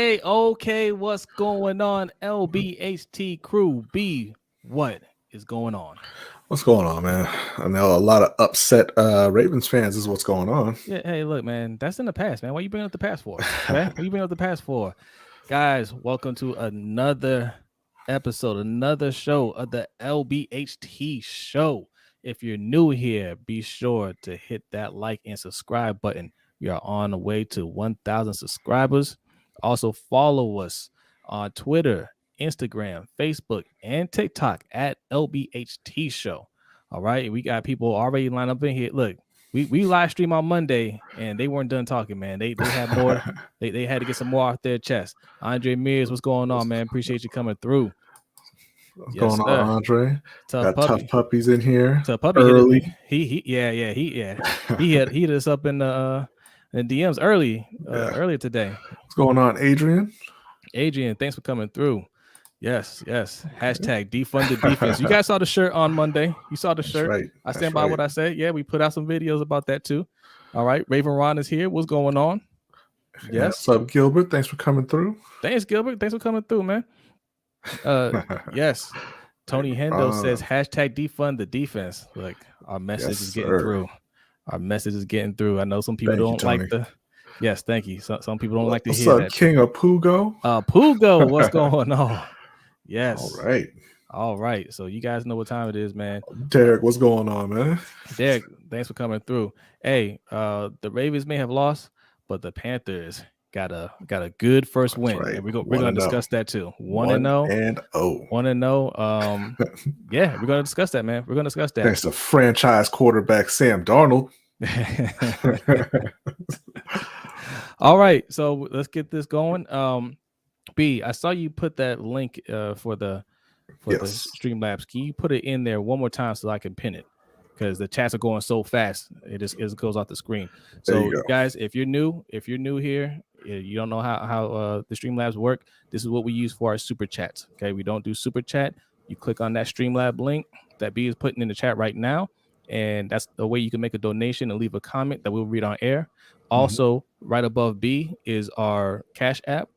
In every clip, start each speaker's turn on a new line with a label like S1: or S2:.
S1: Okay. What's going on, LBHT crew? B, what is going on?
S2: What's going on, man? I know a lot of upset Ravens fans is what's going on.
S1: Yeah, hey, look, man, that's in the past, man. Why you bringing up the past for? Okay, what you bringing up the past for? Guys, welcome to another episode, another show of the LBHT Show. If you're new here, be sure to hit that like and subscribe button. We are on the way to 1,000 subscribers. Also, follow us on Twitter, Instagram, Facebook, and TikTok at LBHT Show. All right, we got people already lined up in here. Look, we live stream on Monday and they weren't done talking, man. They had more. They had to get some more off their chest. Andre Mears, what's going on, man? Appreciate you coming through.
S2: What's going on, Andre?
S1: Tough
S2: Got
S1: puppy.
S2: tough puppies in here.
S1: Tough puppy
S2: early.
S1: He hit us up in the DMs earlier today.
S2: What's going on, Adrian?
S1: Adrian, thanks for coming through. Yes. Hashtag defund the defense. You guys saw the shirt on Monday. You saw the shirt.
S2: Right.
S1: I stand by what I said. Yeah, we put out some videos about that too. All right. Raven Ron is here. What's going on? Yes.
S2: What's up, Gilbert? Thanks for coming through.
S1: Thanks, Gilbert. Thanks for coming through, man. Yes. Tony Hendo says hashtag defund the defense. Like our message is getting through. Our message is getting through. I know some people don't like the. Yes, thank you. Some people don't like to hear that.
S2: What's up, King of Pugo?
S1: Pugo, what's going on? Yes.
S2: All right.
S1: So you guys know what time it is, man.
S2: Derek, what's going on, man?
S1: Derek, thanks for coming through. Hey, the Ravens may have lost, but the Panthers got a good first win.
S2: Right.
S1: And we're gonna discuss that too. 1-0. 1-0. Yeah, we're gonna discuss that, man. We're gonna discuss that.
S2: Thanks to franchise quarterback Sam Darnold.
S1: All right, so let's get this going. B, I saw you put that link for the Streamlabs. Can you put it in there one more time so I can pin it? Because the chats are going so fast, it goes off the screen. So guys, if you're new here, you don't know how the Streamlabs work. This is what we use for our super chats. Okay, we don't do super chat. You click on that Streamlab link that B is putting in the chat right now, and that's the way you can make a donation and leave a comment that we'll read on air. Also, right above B is our Cash App,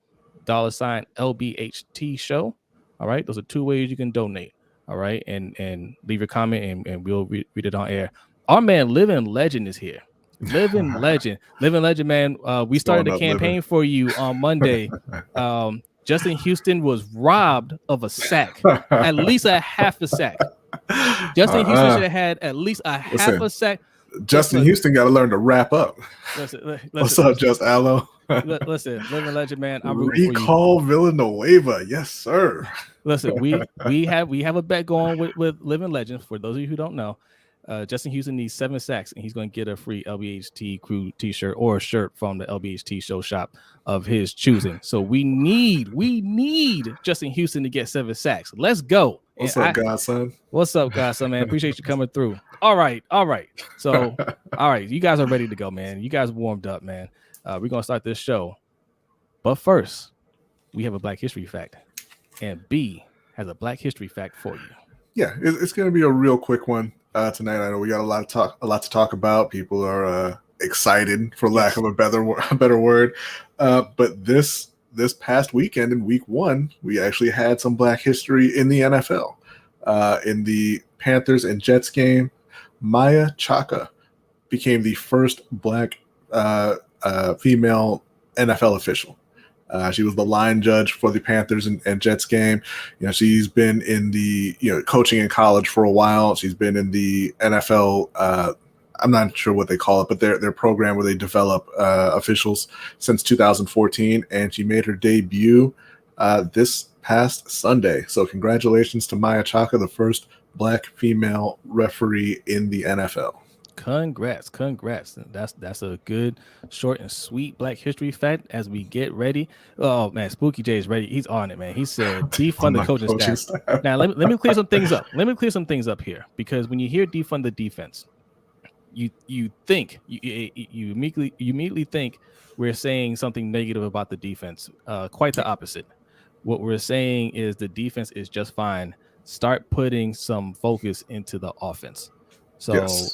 S1: $ LBHT Show. All right, those are two ways you can donate. All right, and leave your comment and we'll read it on air. Our man Living Legend is here. Living Legend, man. We started a campaign for you on Monday. Justin Houston was robbed of a sack, at least a half a sack. Justin Houston should have had at least a half a sack.
S2: Justin Houston got to learn to wrap up. What's up, Just Allo?
S1: Listen, Living Legend, man. I'm rooting for you.
S2: Recall Villanueva, yes, sir.
S1: Listen, we have a bet going with Living Legend. For those of you who don't know, Justin Houston needs 7 sacks, and he's going to get a free LBHT crew T-shirt or a shirt from the LBHT Show shop of his choosing. So we need Justin Houston to get 7 sacks. Let's go.
S2: What's up, Godson?
S1: What's up, Godson, man? Appreciate you coming through. All right. So, all right, you guys are ready to go, man. You guys warmed up, man. We're going to start this show. But first, we have a Black History fact. And B has a Black History fact for you.
S2: Yeah, it's going to be a real quick one tonight. I know we got a lot to talk about. People are excited, for lack of a better word. But this past weekend in week 1, we actually had some Black history in the NFL. In the Panthers and Jets game, Maya Chaka became the first Black female NFL official. She was the line judge for the Panthers and Jets game. You know, she's been in the coaching in college for a while. She's been in the NFL. I'm not sure what they call it, but their program where they develop officials since 2014, and she made her debut this past Sunday. So congratulations to Maya Chaka, the first Black female referee in the NFL.
S1: Congrats. That's a good, short and sweet Black History fact as we get ready. Oh man, Spooky J is ready. He's on it, man. He said defund the coaching staff. Now let me clear some things up. Let me clear some things up here, because when you hear defund the defense, you immediately think we're saying something negative about the defense. Quite the opposite. What we're saying is the defense is just fine. Start putting some focus into the offense. So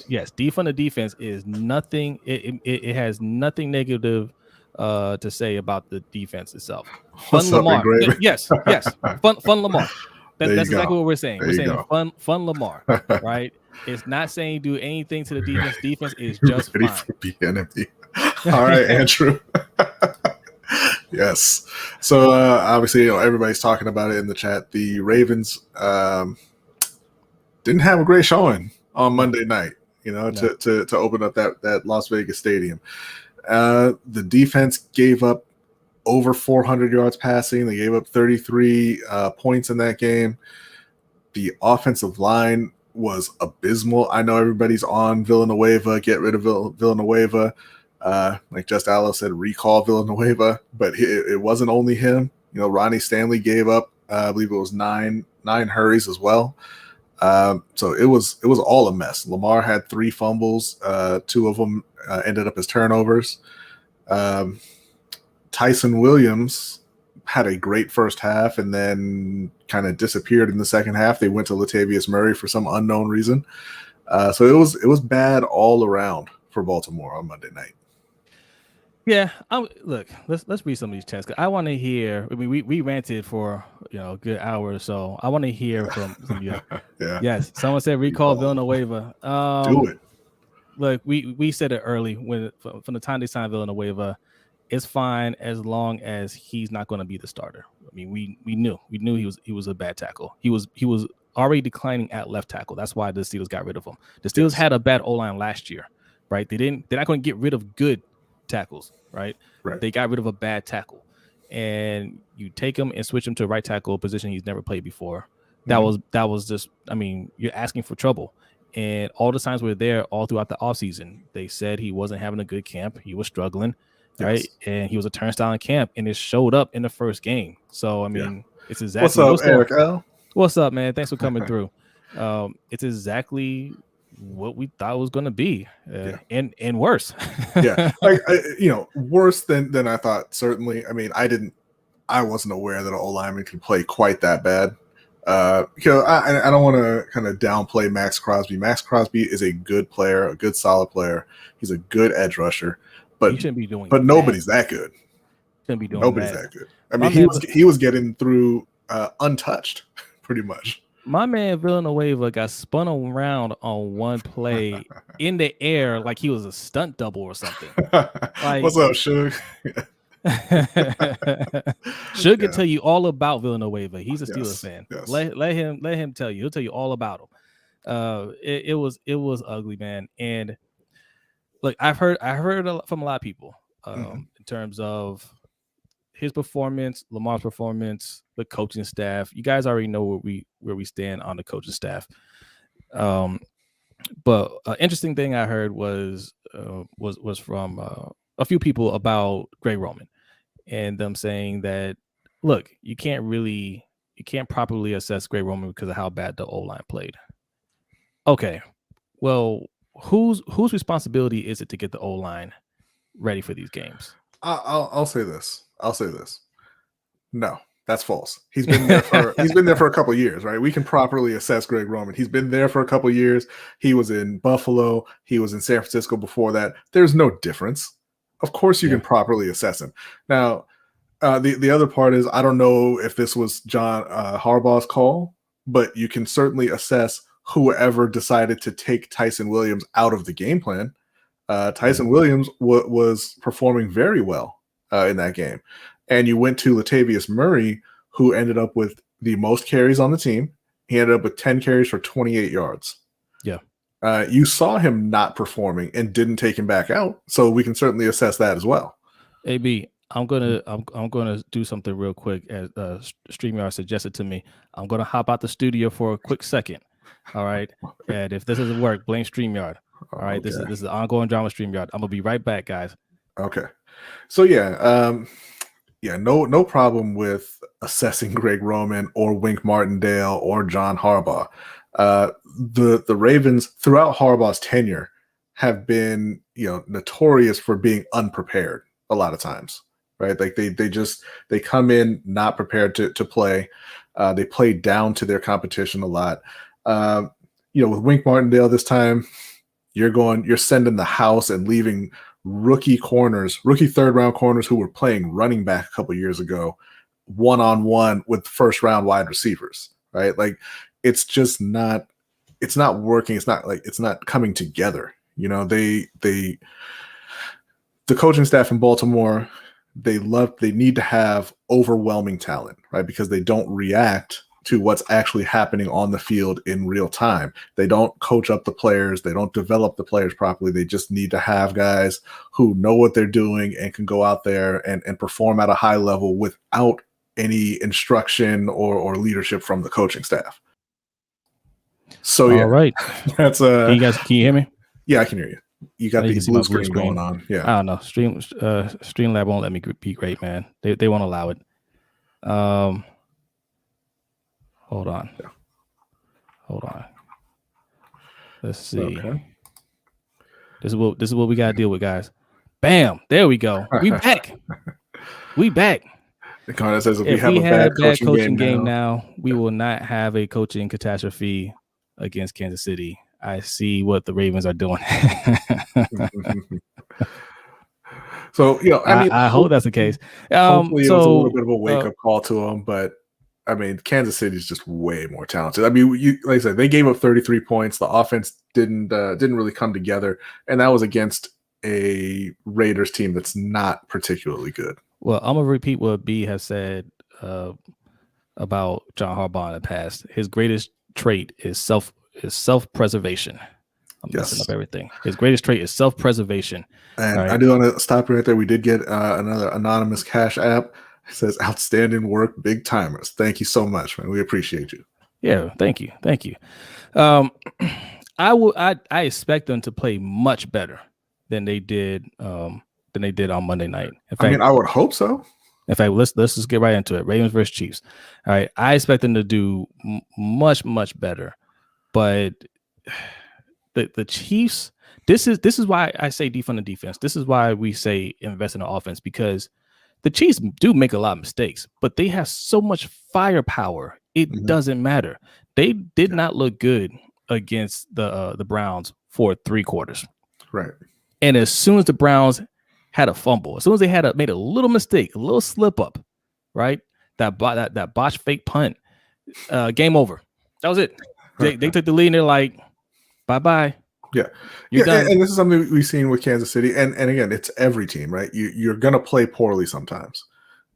S1: yes, defund the defense is nothing. It has nothing negative to say about the defense itself.
S2: What's
S1: Fun
S2: up,
S1: Lamar.
S2: Engraver?
S1: Yes. Fun Lamar.
S2: There you
S1: That's
S2: go.
S1: exactly what we're saying.
S2: There
S1: We're
S2: you
S1: saying
S2: go.
S1: fun Lamar, right? It's not saying do anything to the defense. Defense is
S2: You
S1: just
S2: ready
S1: fine.
S2: for BNMD? All right, Andrew. Yes. So obviously, everybody's talking about it in the chat. The Ravens didn't have a great showing on Monday night. To open up that Las Vegas stadium. The defense gave up over 400 yards passing. They gave up 33 points in that game. The offensive line was abysmal. I know everybody's on Villanueva. Get rid of Villanueva. Like Just Allo said, recall Villanueva, but it wasn't only him. Ronnie Stanley gave up, I believe it was nine hurries as well. So it was all a mess. Lamar had 3 fumbles. 2 of them ended up as turnovers. Tyson Williams had a great first half and then kind of disappeared in the second half. They went to Latavius Murray for some unknown reason. So it was bad all around for Baltimore on Monday night.
S1: Yeah, look. Let's read some of these chats because I want to hear. I mean, we ranted for a good hour or so. I want to hear from you.
S2: Yeah.
S1: Yes, someone said recall Villanueva.
S2: Do it.
S1: Look, we said it early from the time they signed Villanueva. It's fine as long as he's not going to be the starter. I mean, we knew he was a bad tackle. He was already declining at left tackle. That's why the Steelers got rid of him. The Steelers had a bad O-line last year, right? They're not going to get rid of good tackles, right? They got rid of a bad tackle, and you take him and switch him to a right tackle position he's never played before. That was just, I mean, you're asking for trouble. And all the signs were there all throughout the offseason. They said he wasn't having a good camp. He was struggling. Right, and he was a turnstile in camp, and it showed up in the first game. So I mean, it's exactly
S2: what's up, Eric L.
S1: What's up, man? Thanks for coming through. It's exactly what we thought it was going to be, and worse.
S2: Yeah, worse than I thought. Certainly, I mean, I wasn't aware that an O lineman could play quite that bad. I don't want to kind of downplay Max Crosby. Max Crosby is a good player, a good solid player. He's a good edge rusher. But
S1: you shouldn't be doing.
S2: But nobody's that good.
S1: Shouldn't be doing.
S2: Nobody's that good. I mean, he was getting through untouched, pretty much.
S1: My man Villanueva got spun around on one play in the air like he was a stunt double or something. Like,
S2: what's up, Suge?
S1: Suge can tell you all about Villanueva. He's a Steelers fan. Yes. Let him tell you. He'll tell you all about him. It was ugly, man. And look, I've heard from a lot of people in terms of his performance, Lamar's performance, the coaching staff. You guys already know where we stand on the coaching staff. But an interesting thing I heard was from a few people about Greg Roman and them saying that, look, you can't properly assess Greg Roman because of how bad the O-line played. Okay, well, whose responsibility is it to get the O-line ready for these games?
S2: I'll say this. No, that's false. He's been there for a couple of years, right? We can properly assess Greg Roman. He's been there for a couple of years. He was in Buffalo. He was in San Francisco before that. There's no difference. Of course, you can properly assess him. Now, the other part is I don't know if this was John Harbaugh's call, but you can certainly assess whoever decided to take Tyson Williams out of the game plan. Tyson Williams was performing very well in that game. And you went to Latavius Murray, who ended up with the most carries on the team. He ended up with 10 carries for 28 yards.
S1: Yeah.
S2: You saw him not performing and didn't take him back out. So we can certainly assess that as well.
S1: AB, I'm gonna do something real quick as StreamYard suggested to me. I'm gonna hop out the studio for a quick second. All right. And if this doesn't work, blame StreamYard. All right. Okay. This is ongoing drama StreamYard. I'm gonna be right back, guys.
S2: Okay. So no problem with assessing Greg Roman or Wink Martindale or John Harbaugh. The Ravens throughout Harbaugh's tenure have been, notorious for being unprepared a lot of times, right? Like they come in not prepared to play. They play down to their competition a lot. With Wink Martindale this time, you're sending the house and leaving rookie third-round corners who were playing running back a couple years ago, one-on-one with first-round wide receivers, right? Like, it's just not working. It's not coming together. The coaching staff in Baltimore, they need to have overwhelming talent, right? Because they don't react to what's actually happening on the field in real time. They don't coach up the players. They don't develop the players properly. They just need to have guys who know what they're doing and can go out there and perform at a high level without any instruction or leadership from the coaching staff. So yeah,
S1: all right.
S2: That's
S1: can you hear me?
S2: Yeah, I can hear you. You got the blue screen going on. Yeah.
S1: I don't know. Streamlab won't let me be great, man. They won't allow it. Hold on.
S2: Yeah.
S1: Hold on. Let's see.
S2: Okay.
S1: This is what we gotta deal with, guys. Bam! There we go. We back. We back.
S2: It kind of says
S1: if we have a bad coaching game now, we will not have a coaching catastrophe against Kansas City. I see what the Ravens are doing.
S2: So,
S1: I hope that's the case.
S2: Hopefully it was a little bit of a wake-up call to them, but I mean, Kansas City is just way more talented. I mean, like I said, they gave up 33 points. The offense didn't really come together, and that was against a Raiders team that's not particularly good.
S1: Well, I'm gonna repeat what B has said about John Harbaugh in the past. His greatest trait is self-preservation. I'm messing up everything. His greatest trait is self-preservation.
S2: And right. I do want to stop right there. We did get another anonymous Cash App. It says, outstanding work, big timers. Thank you so much, man. We appreciate you.
S1: Yeah, thank you. I expect them to play much better than they did on Monday night. In fact,
S2: I would hope so.
S1: In fact, let's just get right into it. Ravens versus Chiefs. All right, I expect them to do much better, but the Chiefs. This is why I say defund the defense. This is why we say invest in the offense, because the Chiefs do make a lot of mistakes, but they have so much firepower. It doesn't matter. They did not look good against the Browns for 3 quarters.
S2: Right.
S1: And as soon as the Browns had a fumble, as soon as they made a little mistake, a little slip up, right? That botched fake punt, game over. That was it. They took the lead and they're like, bye-bye.
S2: Yeah.
S1: You're done.
S2: And this is something we've seen with Kansas City. And again, it's every team, right? You're going to play poorly sometimes.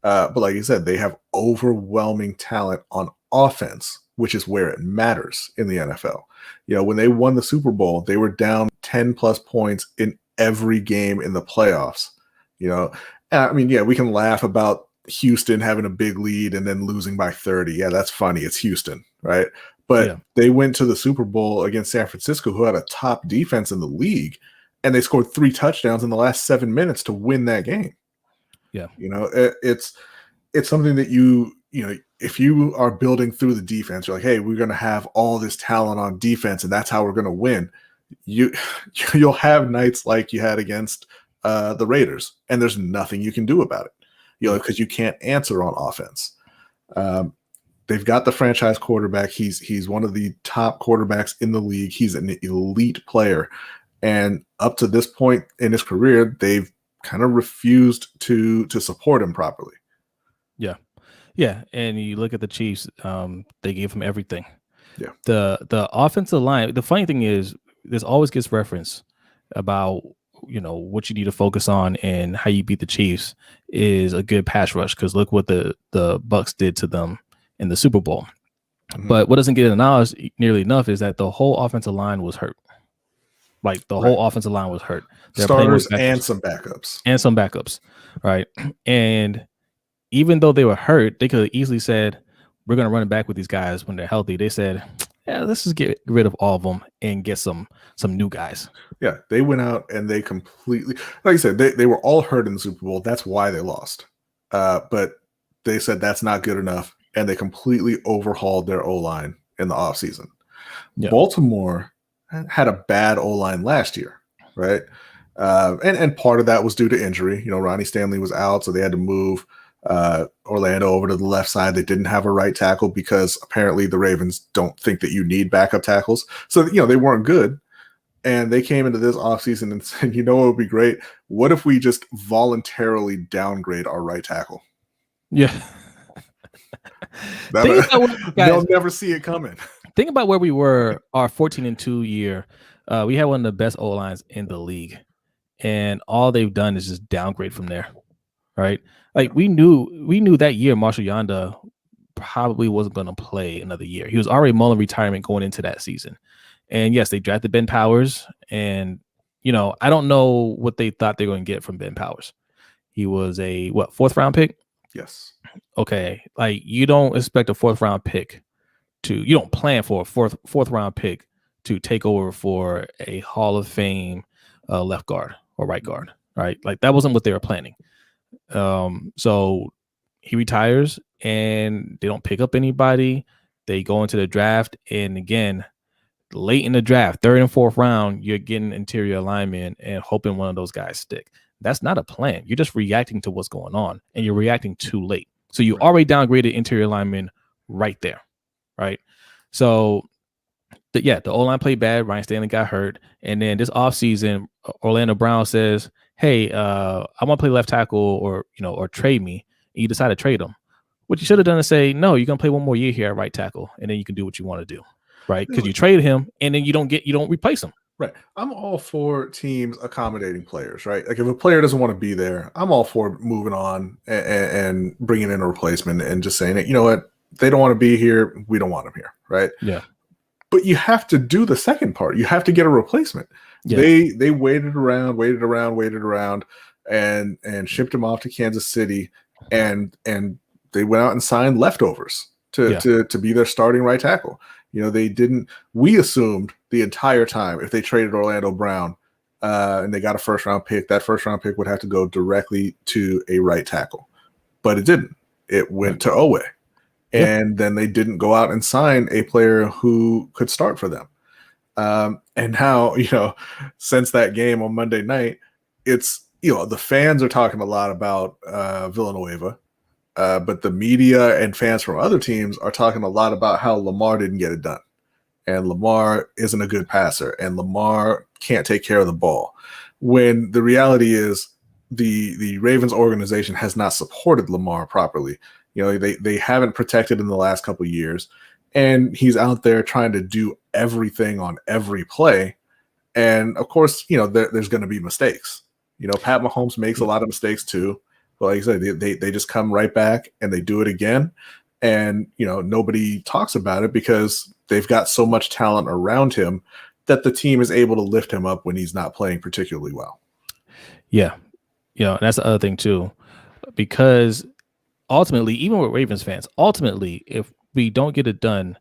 S2: But like you said, they have overwhelming talent on offense, which is where it matters in the NFL. When they won the Super Bowl, they were down 10 plus points in every game in the playoffs. I mean, yeah, we can laugh about Houston having a big lead and then losing by 30. Yeah, that's funny. It's Houston, right? But they went to the Super Bowl against San Francisco, who had a top defense in the league, and they scored 3 touchdowns in the last 7 minutes to win that game.
S1: Yeah.
S2: It's something that if you are building through the defense, you're like, hey, we're going to have all this talent on defense, and that's how we're going to win. You'll have nights like you had against the Raiders, and there's nothing you can do about it, because you can't answer on offense. They've got the franchise quarterback. He's one of the top quarterbacks in the league. He's an elite player. And up to this point in his career, they've kind of refused to support him properly.
S1: Yeah. Yeah. And you look at the Chiefs, they gave him everything.
S2: Yeah.
S1: The offensive line, the funny thing is, this always gets referenced about, what you need to focus on and how you beat the Chiefs is a good pass rush. Because look what the Bucs did to them in the Super Bowl. But what doesn't get acknowledged nearly enough is that the whole offensive line was hurt. Like the whole offensive line was hurt.
S2: Starters and some backups. Right. And even though they were hurt, they could have easily said, we're going to run it back with these guys when they're healthy. They said, yeah, let's just get rid of all of them and get some new guys. Yeah, they went out and they completely, like I said, they were all hurt in the Super Bowl. That's why they lost. But they said that's not good enough, and they completely overhauled their O-line in the offseason. Yeah. Baltimore had a bad O-line last year, right? And part of that was due to injury. Ronnie Stanley was out, so they had to move Orlando over to the left side. They didn't have a right tackle because apparently the Ravens don't think that you need backup tackles. So, they weren't good. And they came into this offseason and said, you know what would be great? What if we just voluntarily downgrade our right tackle?
S1: Yeah.
S2: They'll never see it coming.
S1: Think about where we were our 14-2 year. We had one of the best O-lines in the league. And all they've done is just downgrade from there. Right? Like we knew that year Marshall Yanda probably wasn't going to play another year. He was already mulling retirement going into that season. And yes, they drafted Ben Powers. And, I don't know what they thought they were going to get from Ben Powers. He was a, fourth round pick?
S2: Yes.
S1: Okay. Like you don't expect a fourth round pick you don't plan for a fourth round pick to take over for a Hall of Fame left guard or right guard, right? Like that wasn't what they were planning. So he retires and they don't pick up anybody. They go into the draft. And again, late in the draft, third and fourth round, you're getting interior linemen and hoping one of those guys stick. That's not a plan. You're just reacting to what's going on and you're reacting too late. So you already downgraded interior linemen right there. Right. So the O-line played bad. Ryan Stanley got hurt. And then this offseason, Orlando Brown says, hey, I want to play left tackle or trade me. And you decide to trade him. What you should have done is say, no, you're going to play one more year here at right tackle. And then you can do what you want to do. Right. Because you traded him and then you don't replace him.
S2: Right. I'm all for teams accommodating players, right? Like if a player doesn't want to be there, I'm all for moving on and bringing in a replacement and just saying, you know what? They don't want to be here. We don't want them here. Right.
S1: Yeah.
S2: But you have to do the second part. You have to get a replacement. Yeah. They waited around and shipped him off to Kansas City and they went out and signed leftovers to be their starting right tackle. We assumed the entire time if they traded Orlando Brown and they got a first round pick, that first round pick would have to go directly to a right tackle. But it didn't. It went to Owe. And then they didn't go out and sign a player who could start for them. And now, since that game on Monday night, it's, the fans are talking a lot about Villanueva, but the media and fans from other teams are talking a lot about how Lamar didn't get it done. And Lamar isn't a good passer, and Lamar can't take care of the ball. When the reality is the Ravens organization has not supported Lamar properly. They haven't protected in the last couple of years, and he's out there trying to do everything on every play. And of course, there's going to be mistakes. Pat Mahomes makes a lot of mistakes too. But like I said, they just come right back and they do it again. And, nobody talks about it because they've got so much talent around him that the team is able to lift him up when he's not playing particularly well. Yeah.
S1: And that's the other thing too, because ultimately, even with Ravens fans, if we don't get it done,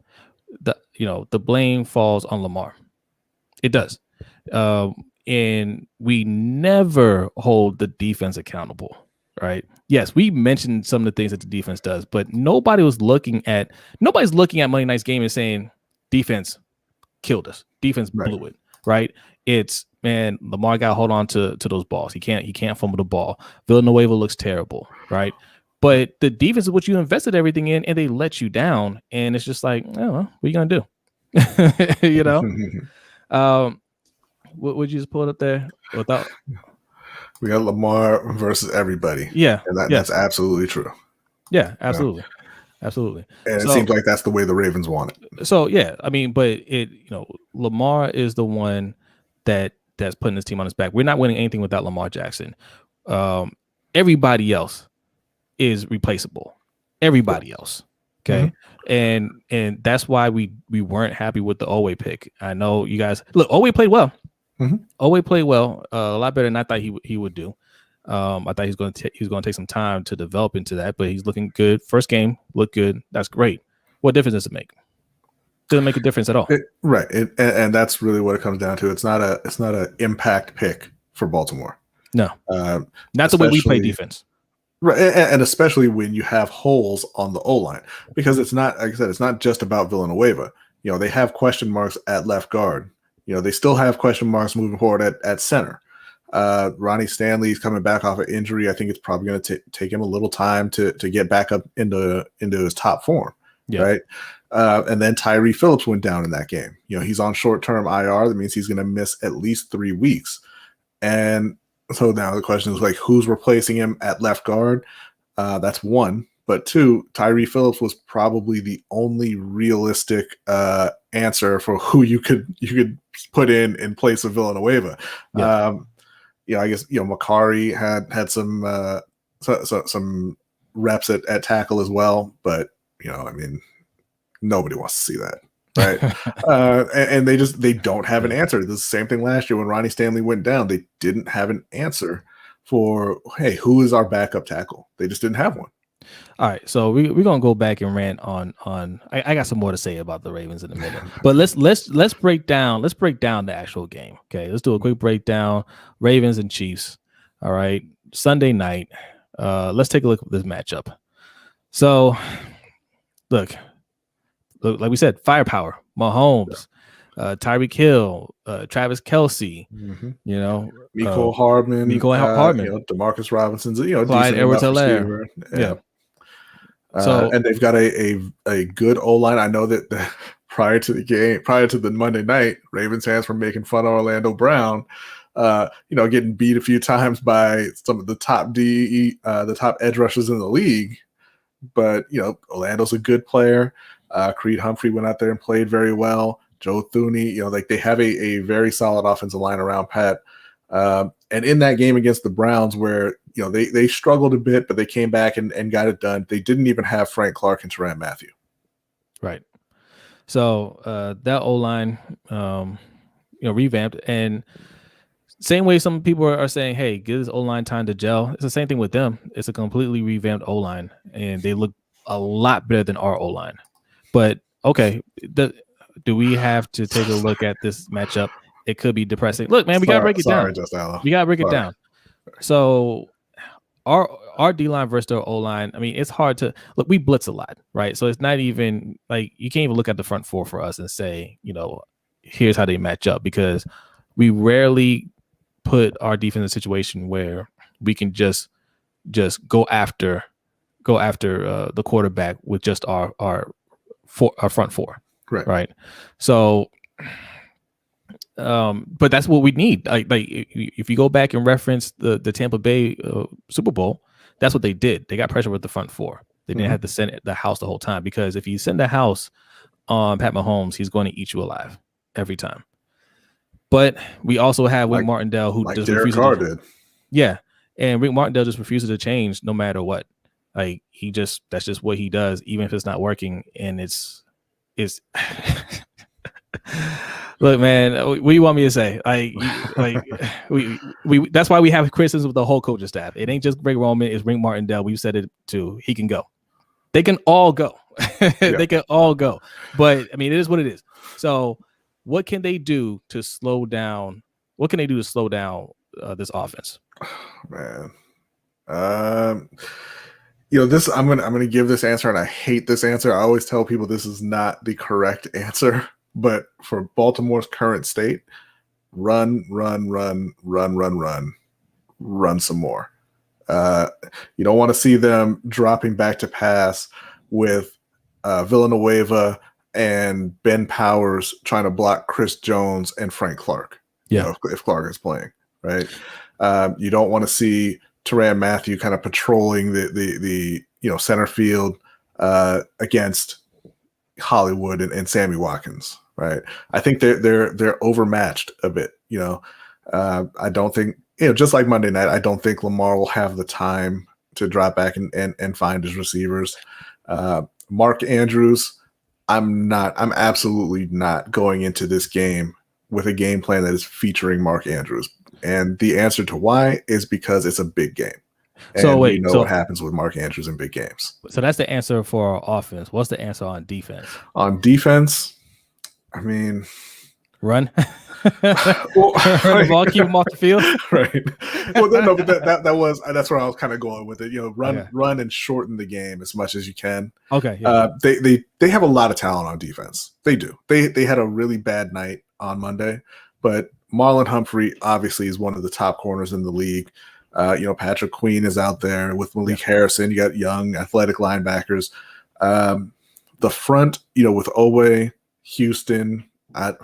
S1: the blame falls on Lamar. It does. And we never hold the defense accountable, right? Yes, we mentioned some of the things that the defense does, but nobody's looking at Monday night's game and saying defense killed us. Defense blew it, right? It's, man, Lamar got to hold on to those balls. He can't fumble the ball. Villanueva looks terrible, right? But the defense is what you invested everything in, and they let you down. And it's just like, oh, what are you going to do? What would you just pull it up there? Without...
S2: We got Lamar versus everybody.
S1: Yeah.
S2: And that's absolutely true.
S1: Yeah, absolutely. Absolutely.
S2: And it seems like that's the way the Ravens want it.
S1: So, yeah, I mean, but Lamar is the one that's putting this team on his back. We're not winning anything without Lamar Jackson. Everybody else is replaceable. Everybody else. Okay. Mm-hmm. And that's why we weren't happy with the Owe pick. I know you guys look, Owe played well. Mm-hmm. Owe played well, a lot better than I thought he would do. I thought he's going to take some time to develop into that, but he's looking good. First game looked good. That's great. What difference does it make? Doesn't make a difference at all.
S2: Right. And that's really what it comes down to. It's not an impact pick for Baltimore.
S1: No, not the way we play defense.
S2: Right, and especially when you have holes on the O-line, because it's not, like I said, it's not just about Villanueva. They have question marks at left guard. They still have question marks moving forward at center. Ronnie Stanley's coming back off an injury. I think it's probably going to take him a little time to get back up into his top form. right? And then Tyree Phillips went down in that game. He's on short-term IR. That means he's going to miss at least 3 weeks. And so now the question is, like, who's replacing him at left guard? That's one. But two, Tyree Phillips was probably the only realistic answer for who you could put in place of Villanueva. I guess Makari had some reps at tackle as well, but nobody wants to see that, right? And they don't have an answer. The same thing last year when Ronnie Stanley went down. They didn't have an answer for, hey, who is our backup tackle? They just didn't have one.
S1: All right, so we're gonna go back and rant on. I got some more to say about the Ravens in a minute, but let's break down the actual game. Okay, let's do a quick breakdown. Ravens and Chiefs. All right, Sunday night. Let's take a look at this matchup. So, look, like we said, firepower. Mahomes, Tyreek Hill, Travis Kelce.
S2: Mecole Hardman, Demarcus Robinson's,
S1: Clyde Edwards-Helaire. Yeah.
S2: And they've got a good O-line. I know that prior to the Monday night, Ravens fans were making fun of Orlando Brown, getting beat a few times by some of the top the top edge rushers in the league. But Orlando's a good player. Creed Humphrey went out there and played very well. Joe Thuney, they have a very solid offensive line around Pat. And in that game against the Browns, where they struggled a bit, but they came back and got it done. They didn't even have Frank Clark and Tyrann Mathieu. Right.
S1: So that O-line, revamped, and same way some people are saying, "Hey, give this O-line time to gel." It's the same thing with them. It's a completely revamped O-line, and they look a lot better than our O-line. But okay, do we have to take a look at this matchup? It could be depressing. Look, man, we gotta break it down. We gotta break it down. So our D-line versus their O-line, I mean, it's hard to look. We blitz a lot, right? So it's not even like you can't even look at the front four for us and say, here's how they match up, because we rarely put our defense in a situation where we can just go after the quarterback with just our front four, right? So. But that's what we need. Like if you go back and reference the Tampa Bay Super Bowl, that's what they did. They got pressure with the front four. They didn't have to send the house the whole time, because if you send the house on Pat Mahomes, he's going to eat you alive every time. But we also have Rick Martindale, who just
S2: refuses to.
S1: Yeah, and Rick Martindale just refuses to change no matter what. Like that's just what he does, even if it's not working. And it's. Look, man, what do you want me to say? We that's why we have criticism with the whole coaching staff. It ain't just Greg Roman, it's Rick Martindale. We've said it too. He can go. They can all go. They can all go. But I mean, it is what it is. So what can they do to slow down? What can they do to slow down this offense?
S2: Man. This I'm gonna give this answer, and I hate this answer. I always tell people this is not the correct answer. But for Baltimore's current state, run some more. You don't want to see them dropping back to pass with Villanueva and Ben Powers trying to block Chris Jones and Frank Clark.
S1: Yeah,
S2: if Clark is playing, right? You don't want to see Tyrann Mathieu kind of patrolling the center field against Hollywood and Sammy Watkins, right? I think they're overmatched a bit. I don't think just like Monday night, I don't think Lamar will have the time to drop back and find his receivers. Mark Andrews, I'm absolutely not going into this game with a game plan that is featuring Mark Andrews. And the answer to why is because it's a big game. And we know what happens with Mark Andrews in big games.
S1: So that's the answer for our offense. What's the answer on defense?
S2: On defense, I mean,
S1: run. Run the ball, keep them off the field.
S2: Right. Well, no, but that's where I was kind of going with it. Run and shorten the game as much as you can.
S1: Okay. Yeah.
S2: They have a lot of talent on defense. They do. They had a really bad night on Monday, but Marlon Humphrey obviously is one of the top corners in the league. Patrick Queen is out there with Malik Harrison. You got young athletic linebackers. the front, with Owe, Houston, I'm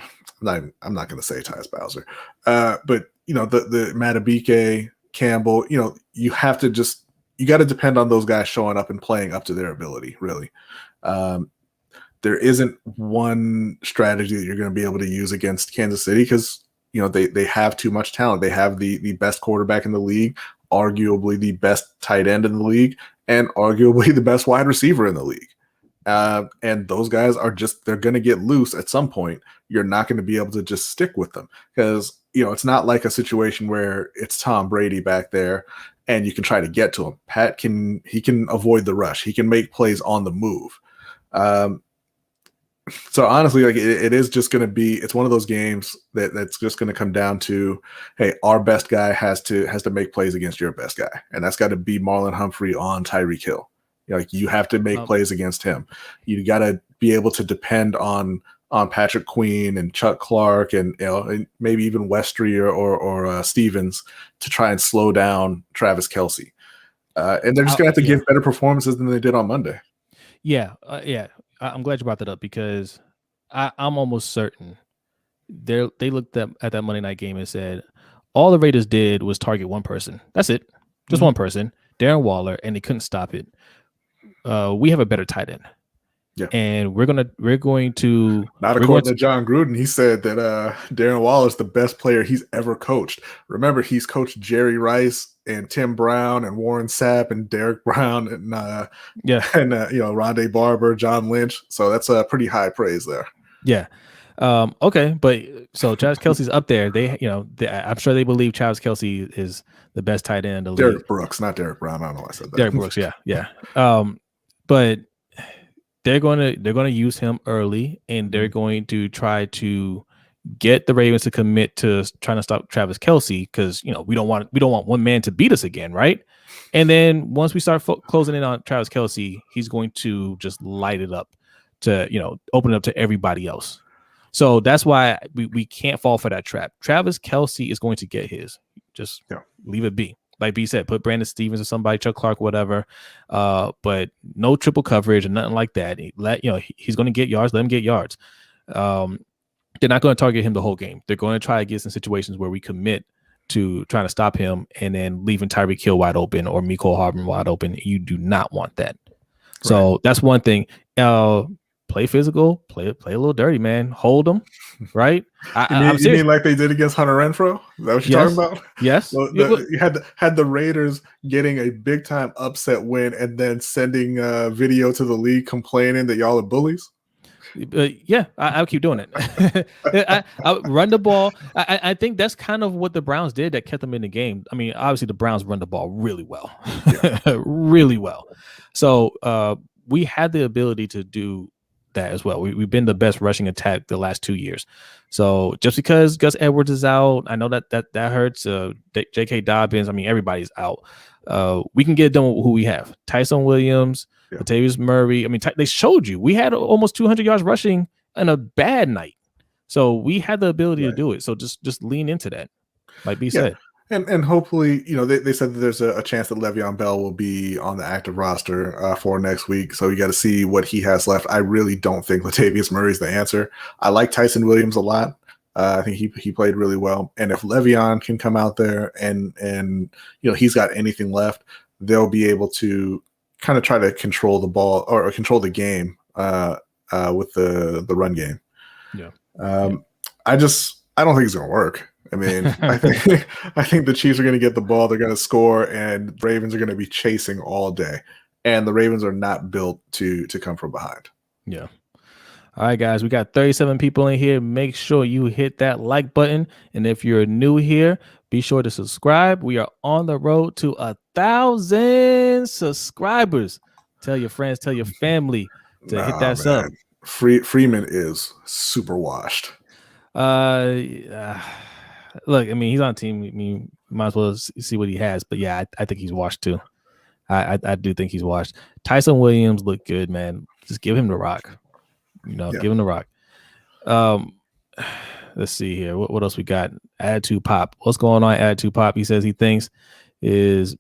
S2: not going to say Tyus Bowser, but the Matabike, Campbell, you have to you got to depend on those guys showing up and playing up to their ability, really. There isn't one strategy that you're going to be able to use against Kansas City because they have too much talent. They have the best quarterback in the league, arguably the best tight end in the league, and arguably the best wide receiver in the league. And those guys they're going to get loose at some point. You're not going to be able to just stick with them because, it's not like a situation where it's Tom Brady back there and you can try to get to him. Pat can avoid the rush. He can make plays on the move. So honestly, like it is just going to be, it's one of those games that's just going to come down to, hey, our best guy has to make plays against your best guy. And that's got to be Marlon Humphrey on Tyreek Hill. Like you have to make plays against him. You got to be able to depend on Patrick Queen and Chuck Clark and maybe even Westry or Stevens to try and slow down Travis Kelce. And they're just going to have to give better performances than they did on Monday.
S1: Yeah. I'm glad you brought that up because I'm almost certain they looked at that Monday night game and said all the Raiders did was target one person. That's it. Just one person, Darren Waller, and they couldn't stop it. We have a better tight end.
S2: Yeah.
S1: And we're going to
S2: not according to John Gruden. He said that Darren Waller is the best player he's ever coached. Remember, he's coached Jerry Rice and Tim Brown and Warren Sapp and Derek Brown and Rondé Barber, John Lynch. So that's a pretty high praise there.
S1: Yeah. Okay, but so Travis Kelce's up there. I'm sure they believe Travis Kelce is the best tight end in the league.
S2: Derek Brooks, not Derek Brown. I don't know why I said that.
S1: Derek Brooks, yeah. But they're going to use him early, and they're going to try to get the Ravens to commit to trying to stop Travis Kelce because we don't want one man to beat us again, right? And then once we start closing in on Travis Kelce, he's going to just light it up to open it up to everybody else. So that's why we can't fall for that trap. Travis Kelce is going to get his. Just leave it be. Like B said, put Brandon Stevens or somebody, Chuck Clark, whatever. But no triple coverage and nothing like that. He's going to get yards. Let him get yards. They're not going to target him the whole game. They're going to try to get some situations where we commit to trying to stop him and then leaving Tyreek Hill wide open or Mecole Hardman wide open. You do not want that. Right. So that's one thing. Play physical, play a little dirty, man. Hold them, right?
S2: You mean like they did against Hunter Renfrow? Is that what you're talking about?
S1: Yes.
S2: So you had the Raiders getting a big time upset win and then sending video to the league complaining that y'all are bullies.
S1: I'll keep doing it. I run the ball. I think that's kind of what the Browns did that kept them in the game. I mean, obviously the Browns run the ball really well, really well. So we had the ability to do that as well. We've been the best rushing attack the last 2 years. So just because Gus Edwards is out, I know that hurts. J.K. Dobbins, I mean, everybody's out. We can get it done with who we have. Tyson Williams, Latavius Murray. I mean, they showed you. We had almost 200 yards rushing on a bad night. So we had the ability to do it. So just lean into that, like B said.
S2: And hopefully, they said that there's a chance that Le'Veon Bell will be on the active roster for next week. So you got to see what he has left. I really don't think Latavius Murray is the answer. I like Tyson Williams a lot. I think he played really well. And if Le'Veon can come out there and he's got anything left, they'll be able to kind of try to control the ball or control the game with the run game.
S1: Yeah.
S2: I don't think it's going to work. I mean, I think the Chiefs are going to get the ball. They're going to score, and the Ravens are going to be chasing all day. And the Ravens are not built to come from behind.
S1: Yeah. All right, guys, we got 37 people in here. Make sure you hit that like button. And if you're new here, be sure to subscribe. We are on the road to 1,000 subscribers. Tell your friends, tell your family to hit that sub.
S2: Freeman is super washed.
S1: Look, I mean, he's on a team. I mean, might as well see what he has. But yeah, I think he's washed too. I do think he's washed. Tyson Williams looked good, man. Just give him the rock. Give him the rock. Let's see here. What else we got? Attitude Pop. What's going on, Attitude Pop? He says he thinks is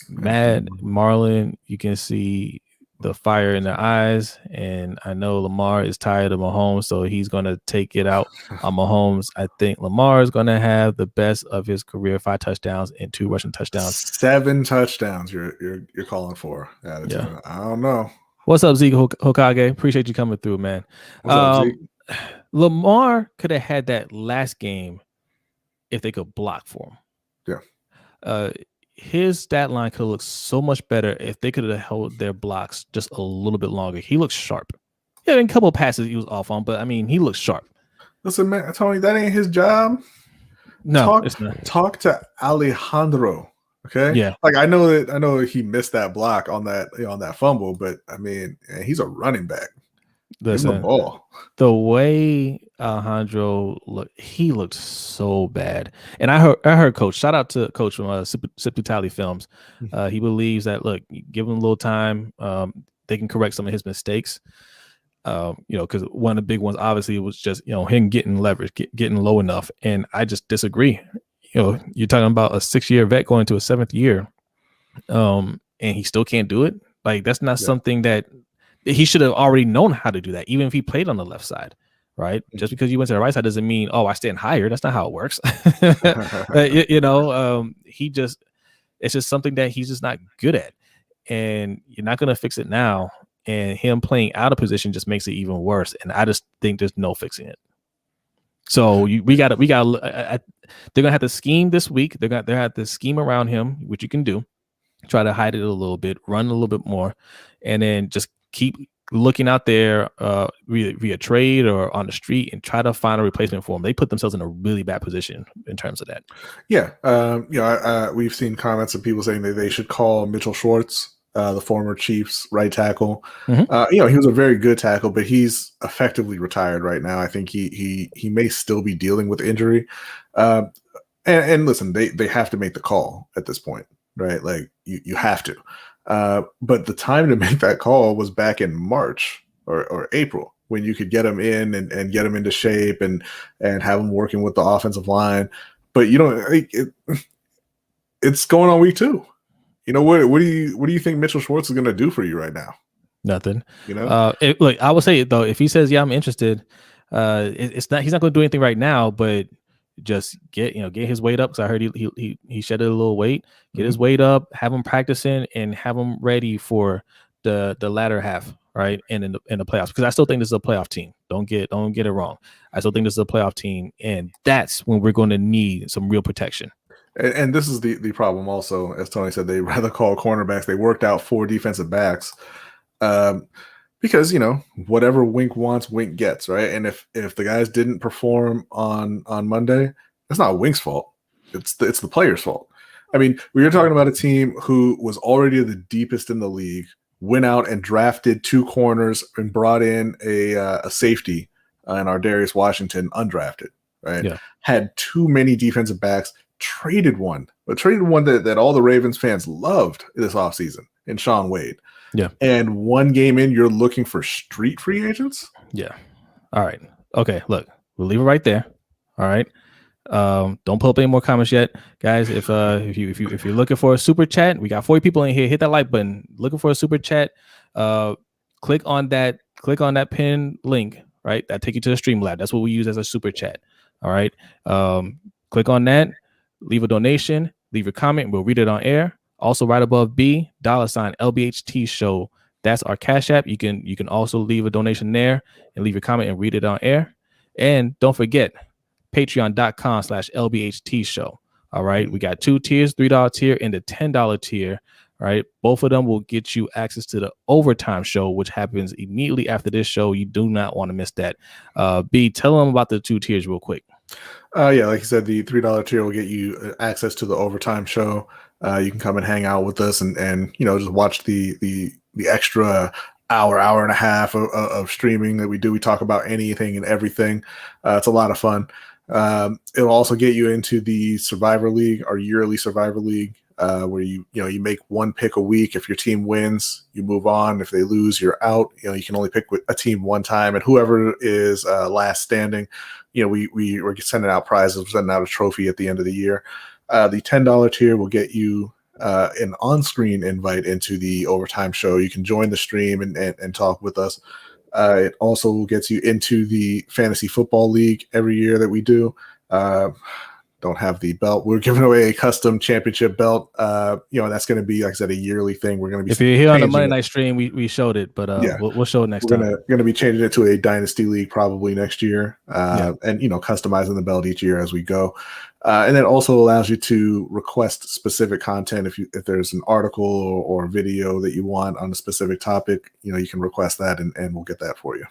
S1: Mad Marlin. You can see the fire in their eyes. And I know Lamar is tired of Mahomes, so he's going to take it out on Mahomes. I think Lamar is going to have the best of his career, 5 touchdowns and 2 rushing touchdowns.
S2: 7 touchdowns you're calling for. Yeah. I don't know.
S1: What's up, Zeke Hokage? Appreciate you coming through, man.
S2: What's up, Zeke?
S1: Lamar could have had that last game if they could block for him.
S2: Yeah.
S1: His stat line could look so much better if they could have held their blocks just a little bit longer. He looks sharp. Yeah, in a couple of passes he was off on, but I mean, he looks sharp.
S2: Listen, man, Tony, that ain't his job.
S1: No, it's not.
S2: Talk to Alejandro. Okay.
S1: Yeah.
S2: Like I know he missed that block on that fumble, but I mean, he's a running back.
S1: Listen,
S2: the ball.
S1: The way Alejandro looked, he looked so bad. And I heard Coach. Shout out to Coach from Sipitali Films. He believes that give him a little time. They can correct some of his mistakes. Because one of the big ones obviously was just him getting leverage, getting low enough. And I just disagree. You're talking about a 6-year vet going to a 7th year, and he still can't do it. Like that's not something that he should have already known how to do that, even if he played on the left side, right? Just because you went to the right side doesn't mean, I stand higher. That's not how it works. It's just something that he's just not good at, and you're not going to fix it now. And him playing out of position just makes it even worse. And I just think there's no fixing it. So we got. They're gonna have to scheme this week. They're gonna have to scheme around him, which you can do. Try to hide it a little bit, run a little bit more, and then just keep looking out there via trade or on the street and try to find a replacement for him. They put themselves in a really bad position in terms of that.
S2: Yeah. We've seen comments of people saying that they should call Mitchell Schwartz, the former Chiefs right tackle. He was a very good tackle, but he's effectively retired right now. I think he may still be dealing with injury. And listen, they have to make the call at this point, right? Like you have to. But the time to make that call was back in March or April, when you could get him in and get him into shape and have him working with the offensive line. But it's going on week 2. What do you think Mitchell Schwartz is going to do for you right now?
S1: Nothing. Look, I will say it though. If he says, "Yeah, I'm interested," he's not going to do anything right now. But just get his weight up, because I heard he shedded a little weight. Get his weight up, have him practicing, and have him ready for the latter half, right? And in the playoffs, because I still think this is a playoff team. Don't get it wrong. I still think this is a playoff team, and that's when we're going to need some real protection.
S2: And this is the problem also, as Tony said, they rather call cornerbacks. They worked out 4 defensive backs because, whatever Wink wants, Wink gets, right? And if the guys didn't perform on Monday, it's not Wink's fault. It's the player's fault. I mean, we were talking about a team who was already the deepest in the league, went out and drafted 2 corners and brought in a safety in our Darius Washington, undrafted, right? Yeah. Had too many defensive backs. Traded one that all the Ravens fans loved this offseason in Sean Wade.
S1: Yeah.
S2: And 1 game in, you're looking for street free agents?
S1: Yeah. All right. Okay, look, we'll leave it right there. All right. Don't pull up any more comments yet. Guys, if you're looking for a super chat, we got 40 people in here. Hit that like button. Looking for a super chat. Click on that pin link, right? That take you to the Streamlab. That's what we use as a super chat. All right. Click on that. Leave a donation, leave a comment. We'll read it on air. Also, right above B, $ LBHT Show. That's our Cash App. You can also leave a donation there and leave a comment and read it on air. And don't forget, patreon.com/LBHT Show. All right. We got 2 tiers, $3 tier and the $10 tier. All right. Both of them will get you access to the overtime show, which happens immediately after this show. You do not want to miss that. B, tell them about the 2 tiers real quick.
S2: Like you said, the $3 tier will get you access to the overtime show. You can come and hang out with us and just watch the extra hour and a half of streaming that we do. We talk about anything and everything. It's a lot of fun. It'll also get you into the Survivor League, our yearly Survivor League, where you make 1 pick a week. If your team wins, you move on. If they lose, you're out. You can only pick a team 1 time, and whoever is last standing, we're sending out prizes. We're sending out a trophy at the end of the year. The $10 tier will get you an on-screen invite into the Overtime Show. You can join the stream and talk with us. It also gets you into the Fantasy Football League every year that we do. Don't have the belt. We're giving away a custom championship belt. That's going to be, like I said, a yearly thing. We're going to be.
S1: If you're here on the Monday night stream, we showed it, but we'll show it next time.
S2: We're going to be changing it to a dynasty league probably next year, and customizing the belt each year as we go. And it also allows you to request specific content. If there's an article or video that you want on a specific topic, you can request that, and we'll get that for you.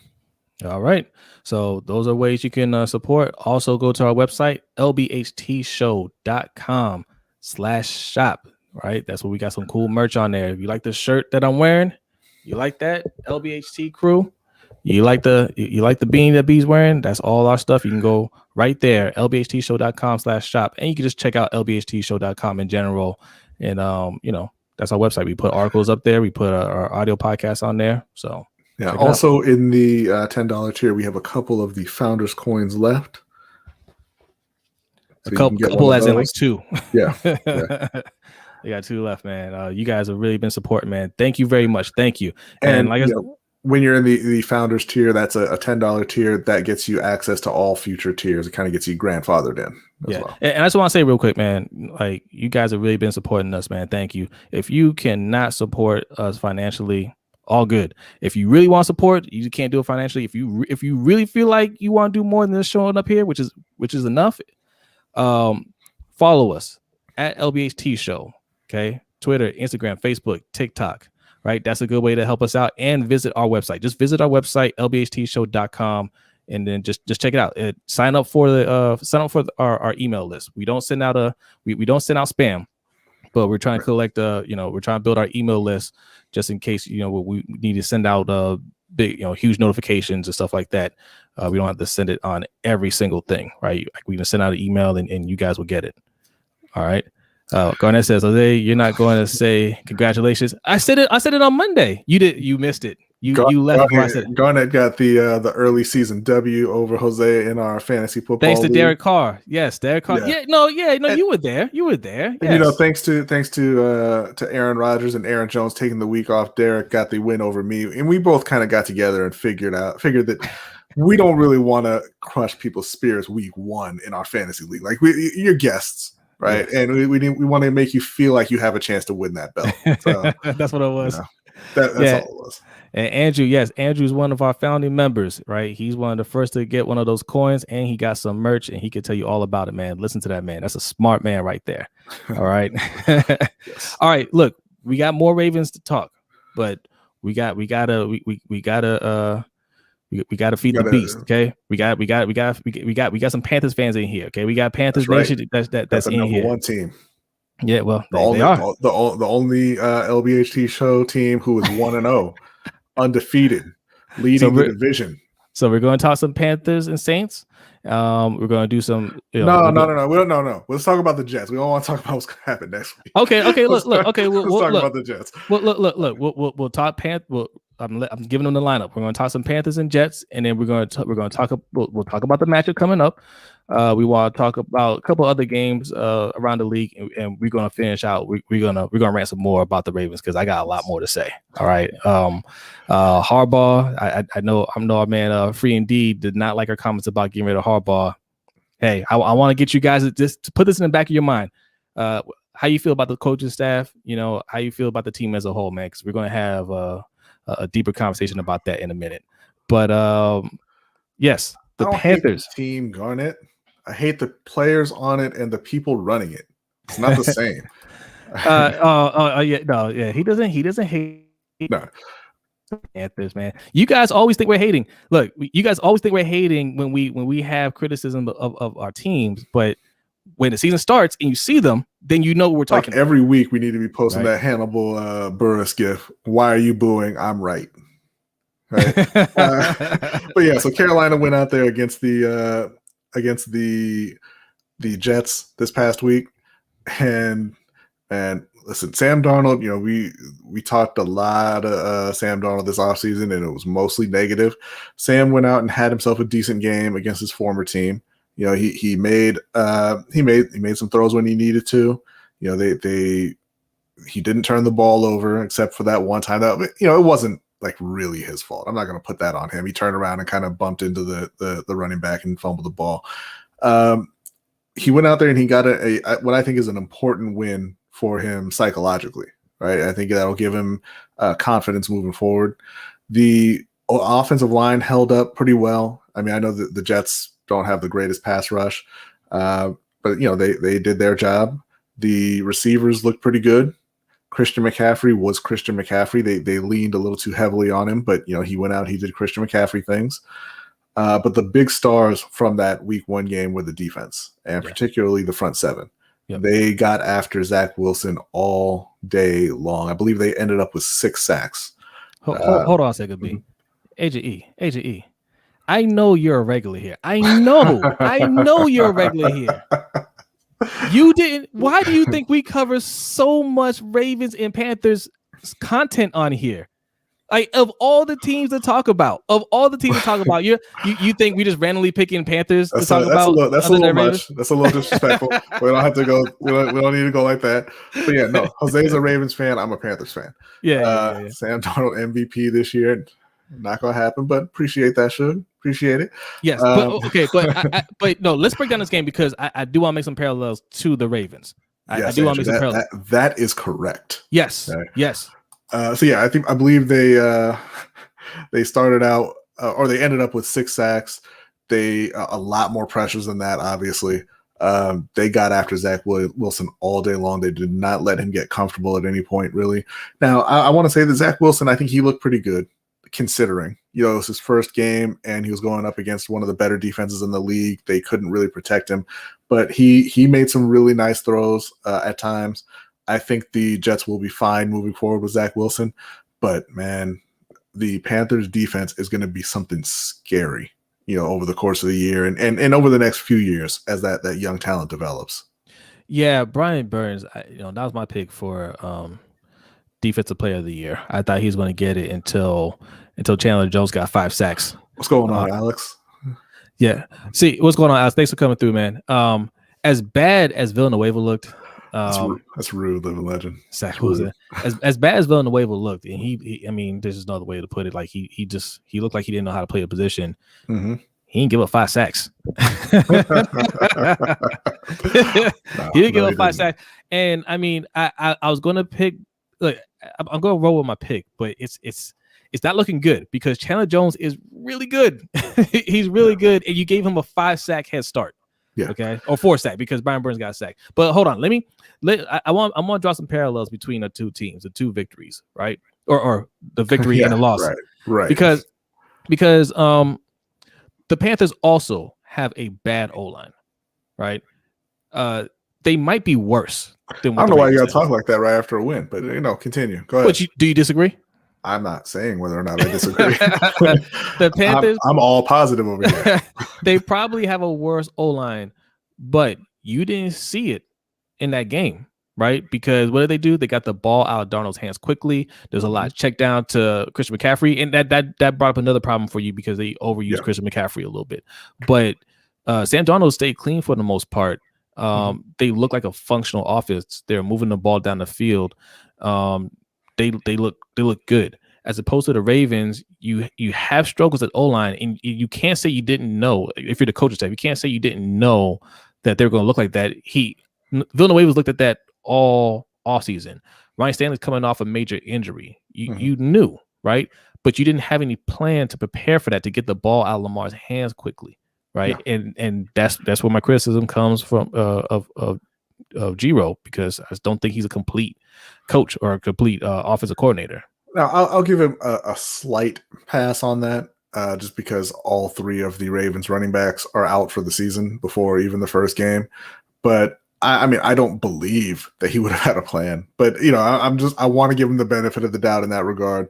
S1: All right. So those are ways you can support. Also go to our website, lbhtshow.com/shop. Right. That's where we got some cool merch on there. If you like the shirt that I'm wearing, you like that LBHT crew, you like the beanie that B's wearing, that's all our stuff. You can go right there, lbhtshow.com/shop. And you can just check out lbhtshow.com in general. And, that's our website. We put articles up there. We put our audio podcast on there. So.
S2: Yeah. Also, in the $10 tier, we have a couple of the Founders coins left.
S1: So a couple as in like two.
S2: Yeah.
S1: We got two left, man. You guys have really been supporting, man. Thank you very much. Thank you. And like I said,
S2: when you're in the Founders tier, that's a $10 tier that gets you access to all future tiers. It kind of gets you grandfathered in. Well.
S1: And I just want to say real quick, man, like you guys have really been supporting us, man. Thank you. If you cannot support us financially, all good. If you really want support, you can't do it financially. If you really feel like you want to do more than just showing up here, which is enough, follow us at LBHT Show. Okay, Twitter, Instagram, Facebook, TikTok. Right, that's a good way to help us out. And visit our website. Just visit our website, lbhtshow.com, and then just check it out. Sign up for our email list. We don't send out we don't send out spam. But we're trying to collect, we're trying to build our email list just in case, we need to send out big, huge notifications and stuff like that. We don't have to send it on every single thing, right? We can send out an email and you guys will get it. All right. Garnett says, Jose, you're not going to say congratulations. I said it on Monday. You missed it. You left before I said it.
S2: Garnett got the early season W over Jose in our fantasy football.
S1: Thanks to
S2: league.
S1: Derek Carr. Yes, Derek Carr. Yeah, no, you were there. You were there.
S2: Yes.
S1: And,
S2: thanks to Aaron Rodgers and Aaron Jones taking the week off, Derek got the win over me, and we both kind of got together and figured that we don't really want to crush people's spirits week one in our fantasy league. Like you're guests. Right. Yes. And we want to make you feel like you have a chance to win that belt. So,
S1: that's what it was.
S2: That's all it was.
S1: And Andrew's one of our founding members, right? He's one of the first to get one of those coins, and he got some merch, and he could tell you all about it, man. Listen to that, man. That's a smart man right there. All right. Yes. All right. Look, we got more Ravens to talk, but we gotta feed the beast, okay? We got some Panthers fans in here, okay? We got Panthers Nation that's in here.
S2: One team.
S1: Yeah, well,
S2: they are the only LBHT show team who is 1-0, undefeated, leading the division.
S1: So we're going to talk some Panthers and Saints. We're going to do some.
S2: No. We don't. No. Let's talk about the Jets. We don't want to talk about what's going to happen next week.
S1: Okay. Look. Okay.
S2: Let's talk about the Jets.
S1: Look. We'll talk Panthers. I'm giving them the lineup. We're going to talk some Panthers and Jets, and then we're going to talk. We'll talk about the matchup coming up. We want to talk about a couple other games around the league, and we're going to finish out. We're gonna rant some more about the Ravens because I got a lot more to say. All right. Harbaugh. I know our man Free Indeed did not like our comments about getting rid of Harbaugh. Hey, I want to get you guys to put this in the back of your mind. How you feel about the coaching staff? How you feel about the team as a whole, man? Because we're going to have a deeper conversation about that in a minute. But yes, the Panthers
S2: team, Garnett. I hate the players on it and the people running it. It's not the same.
S1: He doesn't hate. No. Panthers, man. You guys always think we're hating. Look, you guys always think we're hating when we have criticism of our teams, but when the season starts and you see them, then you know what we're talking about.
S2: Every week we need to be posting that Hannibal Buress gif. Why are you booing? I'm right. Right. But yeah, so Carolina went out there against the Jets this past week, and listen, Sam Darnold. We talked a lot of Sam Darnold this offseason, and it was mostly negative. Sam went out and had himself a decent game against his former team. He made some throws when he needed to. They He didn't turn the ball over except for that one time. That, you know, it wasn't like really his fault. I'm not going to put that on him. He turned around and kind of bumped into the running back and fumbled the ball. He went out there and he got a what I think is an important win for him psychologically, right? I think that'll give him confidence moving forward. The offensive line held up pretty well. I mean, I know that the Jets don't have the greatest pass rush, but you know, they did their job. The receivers looked pretty good. Christian McCaffrey was Christian McCaffrey. They leaned a little too heavily on him, but you know, he went out, he did Christian McCaffrey things. But the big stars from that week 1 game were the defense, and particularly the front seven. Yep. They got after Zach Wilson all day long. I believe they ended up with 6 sacks.
S1: Hold on a second, B. AJE. I know you're a regular here. I know you're a regular here. You didn't. Why do you think we cover so much Ravens and Panthers content on here? Like, of all the teams to talk about, you think we just randomly picking Panthers to talk about?
S2: That's a little much. That's a little disrespectful. We don't have to go. We don't need to go like that. But yeah, no. Jose's a Ravens fan. I'm a Panthers fan. Yeah. Sam Darnold MVP this year. Not gonna happen, but appreciate that, Suge. Appreciate it.
S1: Yes, but no. Let's break down this game because I do want to make some parallels to the Ravens. I do want to make some parallels.
S2: That is correct.
S1: Yes.
S2: Okay.
S1: Yes.
S2: So yeah, I believe they started out or they ended up with 6 sacks. They a lot more pressures than that. Obviously, they got after Zach Wilson all day long. They did not let him get comfortable at any point, really. Now, I want to say that Zach Wilson, I think he looked pretty good, considering, you know, it was his first game and he was going up against one of the better defenses in the league. They couldn't really protect him, but he made some really nice throws at times. I think the Jets will be fine moving forward with Zach Wilson, but man, the Panthers defense is going to be something scary, you know, over the course of the year and over the next few years as that young talent develops.
S1: Yeah, Brian Burns, that was my pick for Defensive Player of the Year. I thought he was going to get it until Chandler Jones got 5 sacks.
S2: What's going on, Alex?
S1: Yeah. See, what's going on, Alex? Thanks for coming through, man. As bad as Villanueva looked,
S2: that's rude, living legend.
S1: Zach Wilson. As bad as Villanueva looked, and he I mean, there's just no other way to put it. Like he looked like he didn't know how to play a position. Mm-hmm. He didn't give up 5 sacks. He didn't give up 5 sacks. And I mean, I was going to pick. Look, I'm going to roll with my pick, but it's not looking good because Chandler Jones is really good. He's really good, and you gave him a 5-sack head start. Yeah. Okay, or 4-sack because Brian Burns got a sack. But hold on, I want to draw some parallels between the two teams, the two victories, right? Or the victory and the loss,
S2: right?
S1: Because the Panthers also have a bad O-line, right? They might be worse than what
S2: I don't know why you got to talk like that right after a win, but continue. Go ahead.
S1: Do you disagree?
S2: I'm not saying whether or not I disagree.
S1: The Panthers,
S2: I'm all positive over here.
S1: They probably have a worse O-line, but you didn't see it in that game, right? Because what did they do? They got the ball out of Darnold's hands quickly. There's a lot of check down to Christian McCaffrey, and that brought up another problem for you because they overused Christian McCaffrey a little bit. But Sam Darnold stayed clean for the most part. They look like a functional offense. They're moving the ball down the field. They look good. As opposed to the Ravens, you have struggles at O-line, and you can't say you didn't know. If you're the coaching staff, you can't say you didn't know that they're going to look like that. Villanueva looked at that all season. Ryan Stanley's coming off a major injury. You knew, right? But you didn't have any plan to prepare for that, to get the ball out of Lamar's hands quickly, right? Yeah. And that's where my criticism comes from of Giro, because I just don't think he's a complete coach or a complete offensive coordinator.
S2: Now, I'll give him a slight pass on that, just because all 3 of the Ravens running backs are out for the season before even the first game. But I mean, I don't believe that he would have had a plan. But I want to give him the benefit of the doubt in that regard.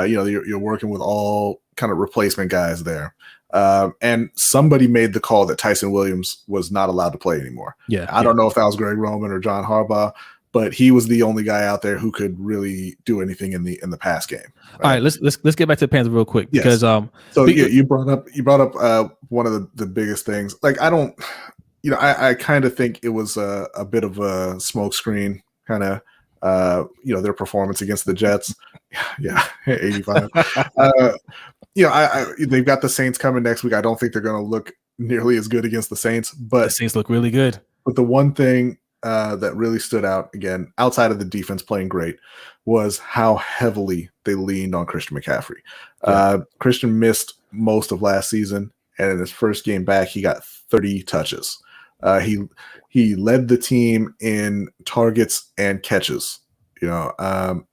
S2: You're working with all kind of replacement guys there. And somebody made the call that Tyson Williams was not allowed to play anymore. Yeah, I don't know if that was Greg Roman or John Harbaugh, but he was the only guy out there who could really do anything in the pass game.
S1: Right? All right, let's get back to the Panthers real quick, because
S2: you brought up one of the biggest things. Like, I kind of think it was a bit of a smokescreen kind of their performance against the Jets. Yeah, 85. They've got the Saints coming next week. I don't think they're going to look nearly as good against the Saints, but
S1: the Saints look really good.
S2: But the one thing that really stood out, again, outside of the defense playing great, was how heavily they leaned on Christian McCaffrey. Yeah. Christian missed most of last season, and in his first game back, he got 30 touches. He led the team in targets and catches, and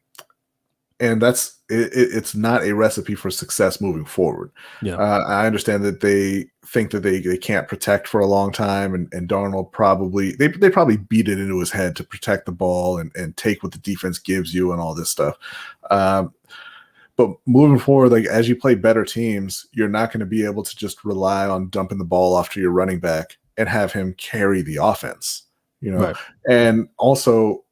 S2: that's it's not a recipe for success moving forward.
S1: Yeah.
S2: I understand that they think that they can't protect for a long time, and Darnold probably they probably beat it into his head to protect the ball and take what the defense gives you and all this stuff. But moving forward, like as you play better teams, you're not going to be able to just rely on dumping the ball off to your running back and have him carry the offense,
S1: Right.
S2: And also,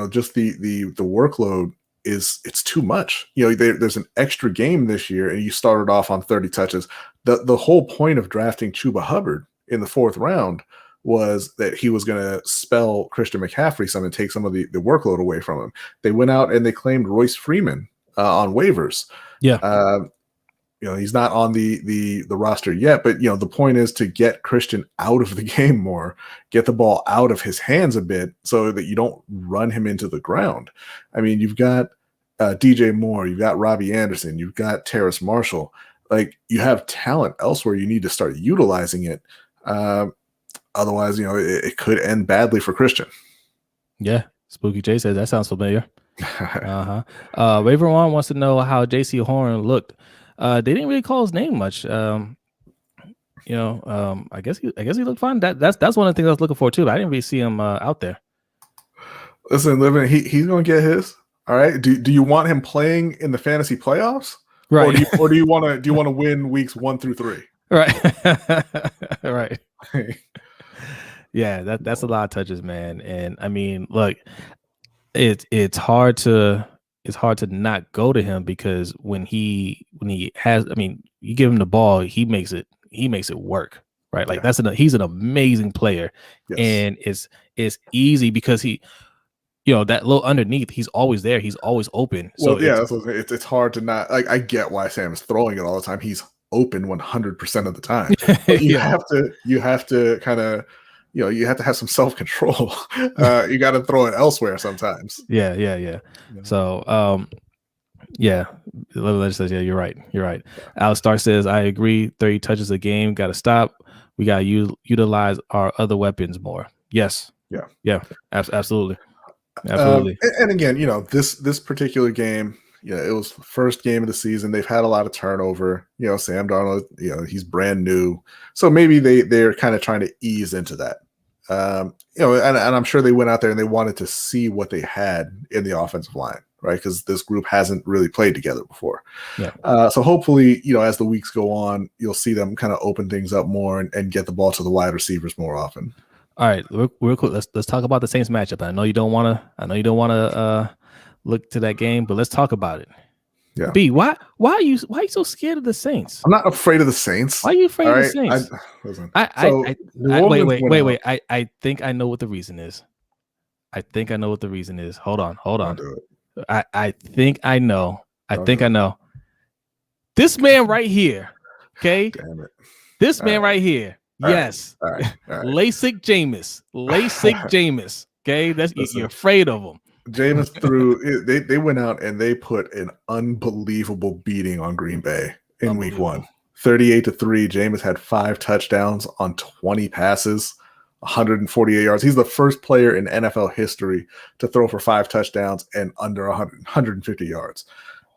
S2: just the workload it's too much. There's an extra game this year, and you started off on 30 touches. The whole point of drafting Chuba Hubbard in the 4th round was that he was going to spell Christian McCaffrey some and take some of the workload away from him. They went out and they claimed Royce Freeman on waivers.
S1: Yeah.
S2: He's not on the roster yet, but the point is to get Christian out of the game more, get the ball out of his hands a bit so that you don't run him into the ground. I mean, you've got DJ Moore, you've got Robbie Anderson, you've got Terrace Marshall. Like, you have talent elsewhere. You need to start utilizing it. Otherwise, it could end badly for Christian.
S1: Yeah. Spooky J says that sounds familiar. Waiver One wants to know how JC Horn looked. They didn't really call his name much. I guess he looked fine. That's one of the things I was looking for too. But I didn't really see him out there.
S2: Listen, Livin, he's gonna get his. All right. Do you want him playing in the fantasy playoffs?
S1: Right.
S2: Or do you want to win weeks 1 through 3?
S1: Right. Right. Yeah, that's a lot of touches, man. And I mean, look, it's hard to not go to him because when he has, I mean, you give him the ball, he makes it work, right? Like he's an amazing player. Yes. And it's easy because he, that little underneath, he's always there. He's always open.
S2: Well, it's hard to not, like, I get why Sam is throwing it all the time. He's open 100% of the time. But you have to kind of, you have to have some self-control. You got to throw it elsewhere sometimes.
S1: Yeah. So, says, yeah, you're right. Alex Stark says, I agree. 30 touches a game. Got to stop. We got to utilize our other weapons more. Yes. Yeah. Absolutely.
S2: And again, this particular game, it was the first game of the season. They've had a lot of turnover. Sam Darnold, he's brand new. So maybe they're kind of trying to ease into that. And I'm sure they went out there and they wanted to see what they had in the offensive line, right? Because this group hasn't really played together before.
S1: Yeah.
S2: So hopefully, as the weeks go on, you'll see them kind of open things up more and get the ball to the wide receivers more often.
S1: All right, real quick. Let's talk about the Saints matchup. I know you don't want to look to that game, but let's talk about it.
S2: Yeah.
S1: B, why are you so scared of the Saints?
S2: I'm not afraid of the Saints.
S1: Why are you afraid of the Saints? Wait. I think I know what the reason is. Hold on.
S2: Don't do it.
S1: I think I know. I know. This man right here. Okay.
S2: Damn it.
S1: This man right here. Yes.
S2: All right.
S1: LASIK Jameis. Okay. You're afraid of him.
S2: Jameis threw. They went out and they put an unbelievable beating on Green Bay in week 1. 38-3. Jameis had 5 touchdowns on 20 passes, 148 yards. He's the first player in NFL history to throw for 5 touchdowns and under 150 yards.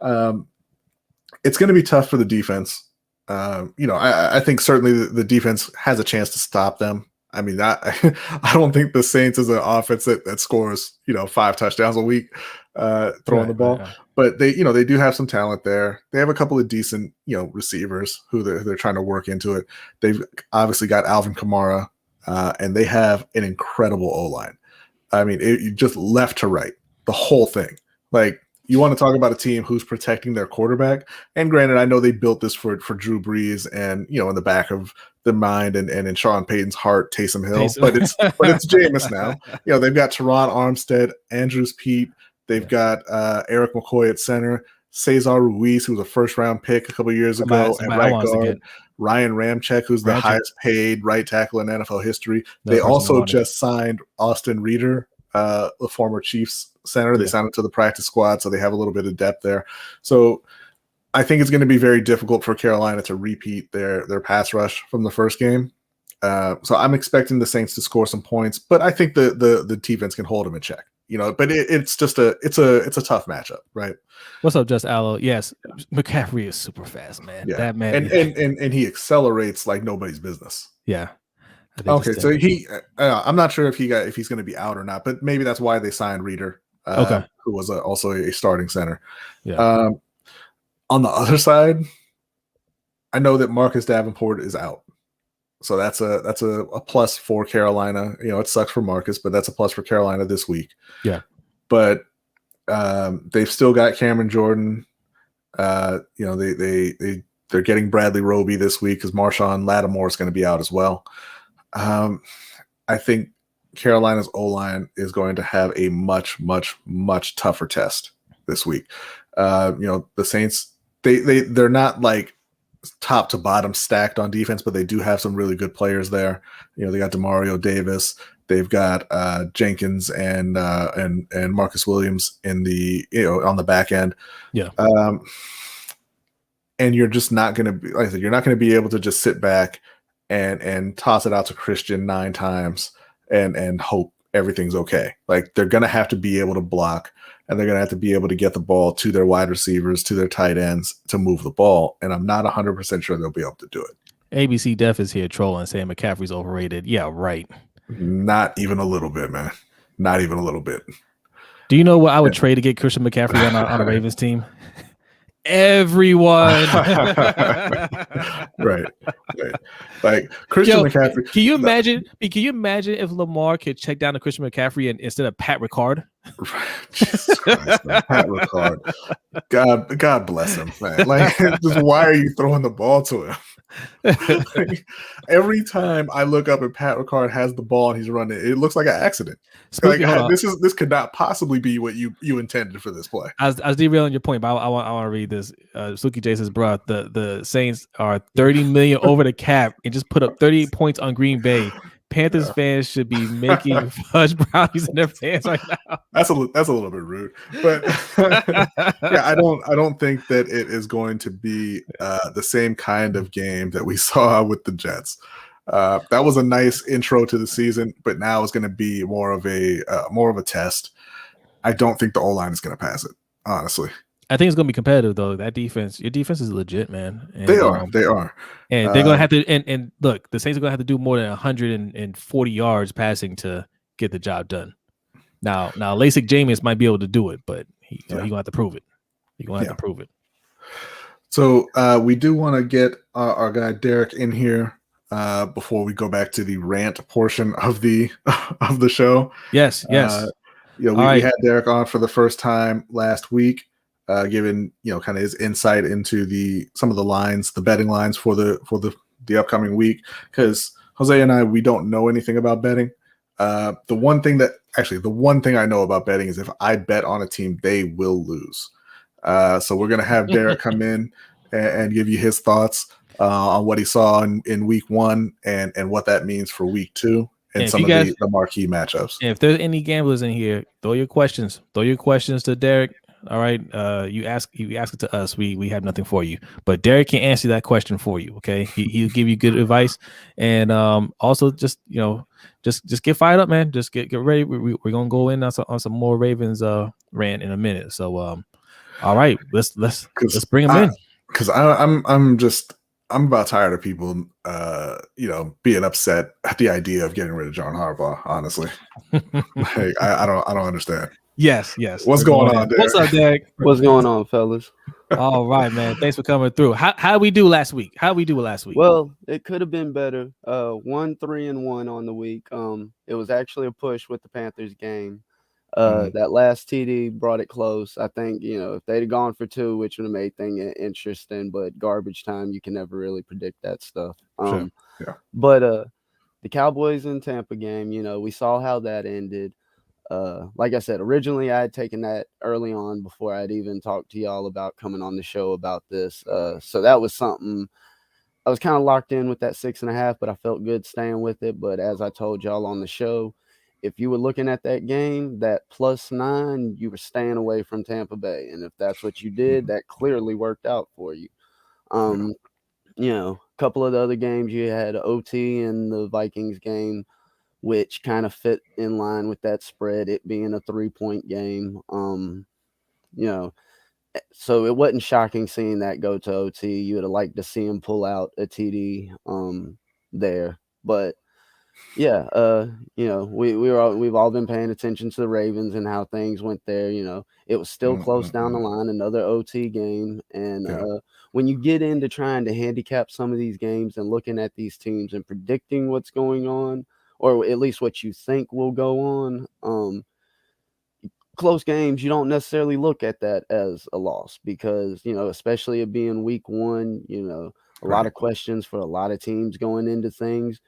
S2: It's going to be tough for the defense. I think certainly the defense has a chance to stop them. I mean, I don't think the Saints is an offense that scores, 5 touchdowns a week throwing the ball. Right. But they do have some talent there. They have a couple of decent, receivers who they're trying to work into it. They've obviously got Alvin Kamara, and they have an incredible O-line. I mean, it just left to right, the whole thing. Like, you want to talk about a team who's protecting their quarterback. And granted, I know they built this for Drew Brees and, in the back of their mind and in Sean Payton's heart, Taysom Hill. But it's Jameis now. They've got Teron Armstead, Andrews Pete. They've got Eric McCoy at center, Cesar Ruiz, who was a first-round pick a couple years ago at right guard, Ryan Ramczyk, who's the highest paid right tackle in NFL history. They also just signed Austin Reeder, the former Chiefs center. They signed him to the practice squad, so they have a little bit of depth there. So I think it's going to be very difficult for Carolina to repeat their pass rush from the first game. So I'm expecting the Saints to score some points, but I think the defense can hold them in check. But it's just a tough matchup, right?
S1: What's up, Just Allo? Yes, McCaffrey is super fast, man.
S2: Yeah,
S1: that man,
S2: and he accelerates like nobody's business.
S1: Yeah.
S2: Okay, so I'm not sure if he's going to be out or not, but maybe that's why they signed Reeder, who was also a starting center.
S1: Yeah.
S2: On the other side, I know that Marcus Davenport is out. So that's a plus for Carolina. It sucks for Marcus, but that's a plus for Carolina this week.
S1: Yeah.
S2: But they've still got Cameron Jordan. They're getting Bradley Roby this week because Marshawn Lattimore is going to be out as well. I think Carolina's O-line is going to have a much, much, much tougher test this week. The Saints, they're not like top to bottom stacked on defense, but they do have some really good players there. They got Demario Davis, they've got Jenkins and Marcus Williams in the on the back end.
S1: Yeah.
S2: And you're just not going to be, like I said, you're not going to be able to just sit back and toss it out to Christian 9 times and hope everything's okay. Like they're going to have to be able to block, and they're going to have to be able to get the ball to their wide receivers, to their tight ends to move the ball. And I'm not 100% sure they'll be able to do it.
S1: ABC Def is here trolling, saying McCaffrey's overrated. Yeah, right.
S2: Not even a little bit, man. Not even a little bit.
S1: Do you know what I would trade to get Christian McCaffrey on a Ravens team? Everyone.
S2: right. Like Christian McCaffrey.
S1: Can you imagine if Lamar could check down to Christian McCaffrey instead of Pat Ricard?
S2: Jesus Christ, man. Pat Ricard. God bless him, man. Like, just why are you throwing the ball to him? Like, every time I look up and Pat Ricard has the ball and he's running, it looks like an accident. This could not possibly be what you intended for this play.
S1: I was derailing your point, but I want to read this. Suki J says, "Bro, the Saints are $30 million over the cap and just put up 38 points on Green Bay. Panthers fans should be making fudge brownies in their pants right now."
S2: That's a little bit rude, but yeah, I don't think that it is going to be the same kind of game that we saw with the Jets. That was a nice intro to the season, but now it's going to be more of a test. I don't think the O-line is going to pass it, honestly.
S1: I think it's going to be competitive, though. Your defense is legit, man. And,
S2: they are.
S1: And they're going to have to, and look, the Saints are going to have to do more than 140 yards passing to get the job done. Now LASIK Jameis might be able to do it, but he's going to have to prove it. He's going to have to prove it.
S2: So we do want to get our guy Derek in here before we go back to the rant portion of the show.
S1: Yes.
S2: We had Derek on for the first time last week. Given kind of his insight into some of the lines, the betting lines for the upcoming week, because Jose and we don't know anything about betting. The one thing I know about betting is if I bet on a team, they will lose. So we're gonna have Derek come in and give you his thoughts on what he saw in week 1 and what that means for week 2 and some of the marquee matchups.
S1: And if there's any gamblers in here, throw your questions to Derek. All right, you ask it to us. We have nothing for you, but Derek can answer that question for you. Okay, he'll give you good advice, and also just get fired up, man. Just get ready. We're gonna go in on some more Ravens rant in a minute. So all right, let's bring him in,
S2: because I'm about tired of people being upset at the idea of getting rid of John Harbaugh. Honestly, like, I don't understand.
S1: Yes.
S2: What's going on, Derek?
S1: What's up, Derek?
S3: What's going on, fellas?
S1: All right, man. Thanks for coming through. How we do last week?
S3: Well, it could have been better. 1-3-1 on the week. It was actually a push with the Panthers game. That last TD brought it close. I think, if they'd have gone for 2, which would have made things interesting, but garbage time, you can never really predict that stuff.
S2: Sure. Yeah.
S3: But the Cowboys and Tampa game, we saw how that ended. like I said, originally I had taken that early on before I'd even talked to y'all about coming on the show about this. So that was something I was kind of locked in with that 6.5, but I felt good staying with it. But as I told y'all on the show, if you were looking at that game, that +9, you were staying away from Tampa Bay. And if that's what you did, that clearly worked out for you. A couple of the other games, you had OT in the Vikings game, which kind of fit in line with that spread, it being a 3-point game. So it wasn't shocking seeing that go to OT. You would have liked to see him pull out a TD there. But yeah, we've all been paying attention to the Ravens and how things went there. It was still close down the line, another OT game. And when you get into trying to handicap some of these games and looking at these teams and predicting what's going on, or at least what you think will go on, close games, you don't necessarily look at that as a loss because, especially it being week 1, a lot of questions for a lot of teams going into things.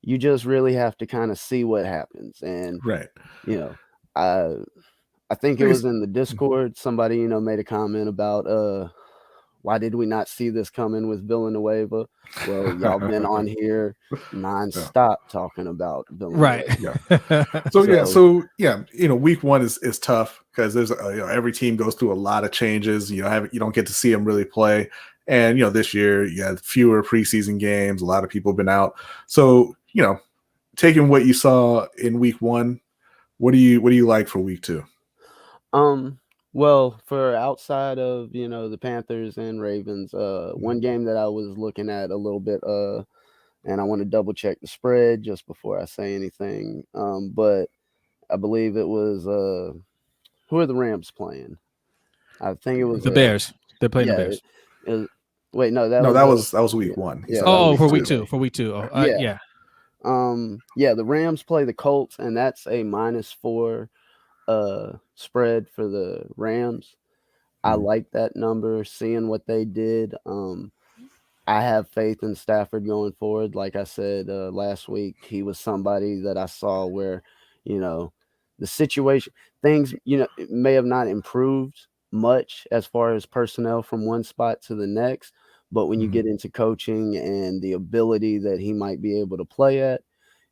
S3: You just really have to kind of see what happens. And, I think it was in the Discord, somebody, made a comment about, why did we not see this coming with Villanueva? Well, y'all been on here nonstop talking about Villanueva.
S2: Week 1 is tough because there's every team goes through a lot of changes. You don't get to see them really play, and this year you had fewer preseason games. A lot of people have been out, so taking what you saw in week 1, what do you like for week 2?
S3: Well, for outside of, the Panthers and Ravens, one game that I was looking at a little bit, and I want to double check the spread just before I say anything. But I believe it was, who are the Rams playing? I think it was
S1: the Bears. They're playing the Bears.
S3: That
S2: was week 1.
S1: For week 2.
S3: The Rams play the Colts, and that's a -4 spread for the Rams. I like that number, seeing what they did. I have faith in Stafford going forward. Like I said last week, he was somebody that I saw where, the situation, things, it may have not improved much as far as personnel from one spot to the next. But when you get into coaching and the ability that he might be able to play at,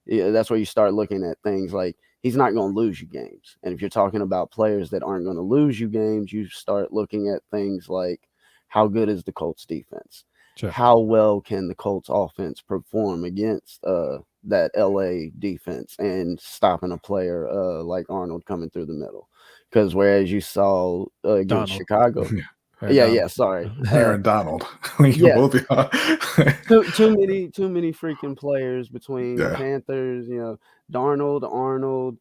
S3: that's where you start looking at things like he's not going to lose you games. And if you're talking about players that aren't going to lose you games, you start looking at things like how good is the Colts defense? Sure. How well can the Colts offense perform against that LA defense and stopping a player like Arnold coming through the middle? Because whereas you saw against Donald. Chicago. Sorry.
S2: Aaron Donald.
S3: Too many freaking players between the Panthers, Darnold, Arnold.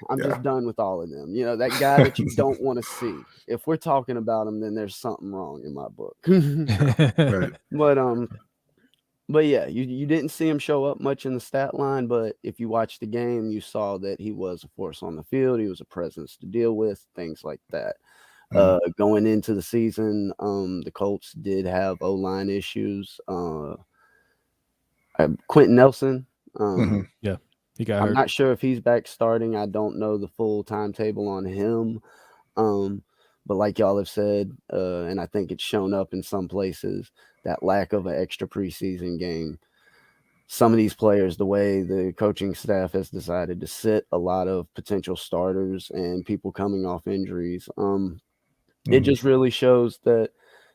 S3: I'm just done with all of them. That guy that you don't want to see. If we're talking about him, then there's something wrong in my book. But yeah, you didn't see him show up much in the stat line, but if you watched the game, you saw that he was a force on the field. He was a presence to deal with, things like that. Going into the season, the Colts did have O-line issues. Quentin Nelson.
S1: He got hurt.
S3: I'm not sure if he's back starting. I don't know the full timetable on him. But like y'all have said, and I think it's shown up in some places, that lack of an extra preseason game. Some of these players, the way the coaching staff has decided to sit a lot of potential starters and people coming off injuries, it just really shows that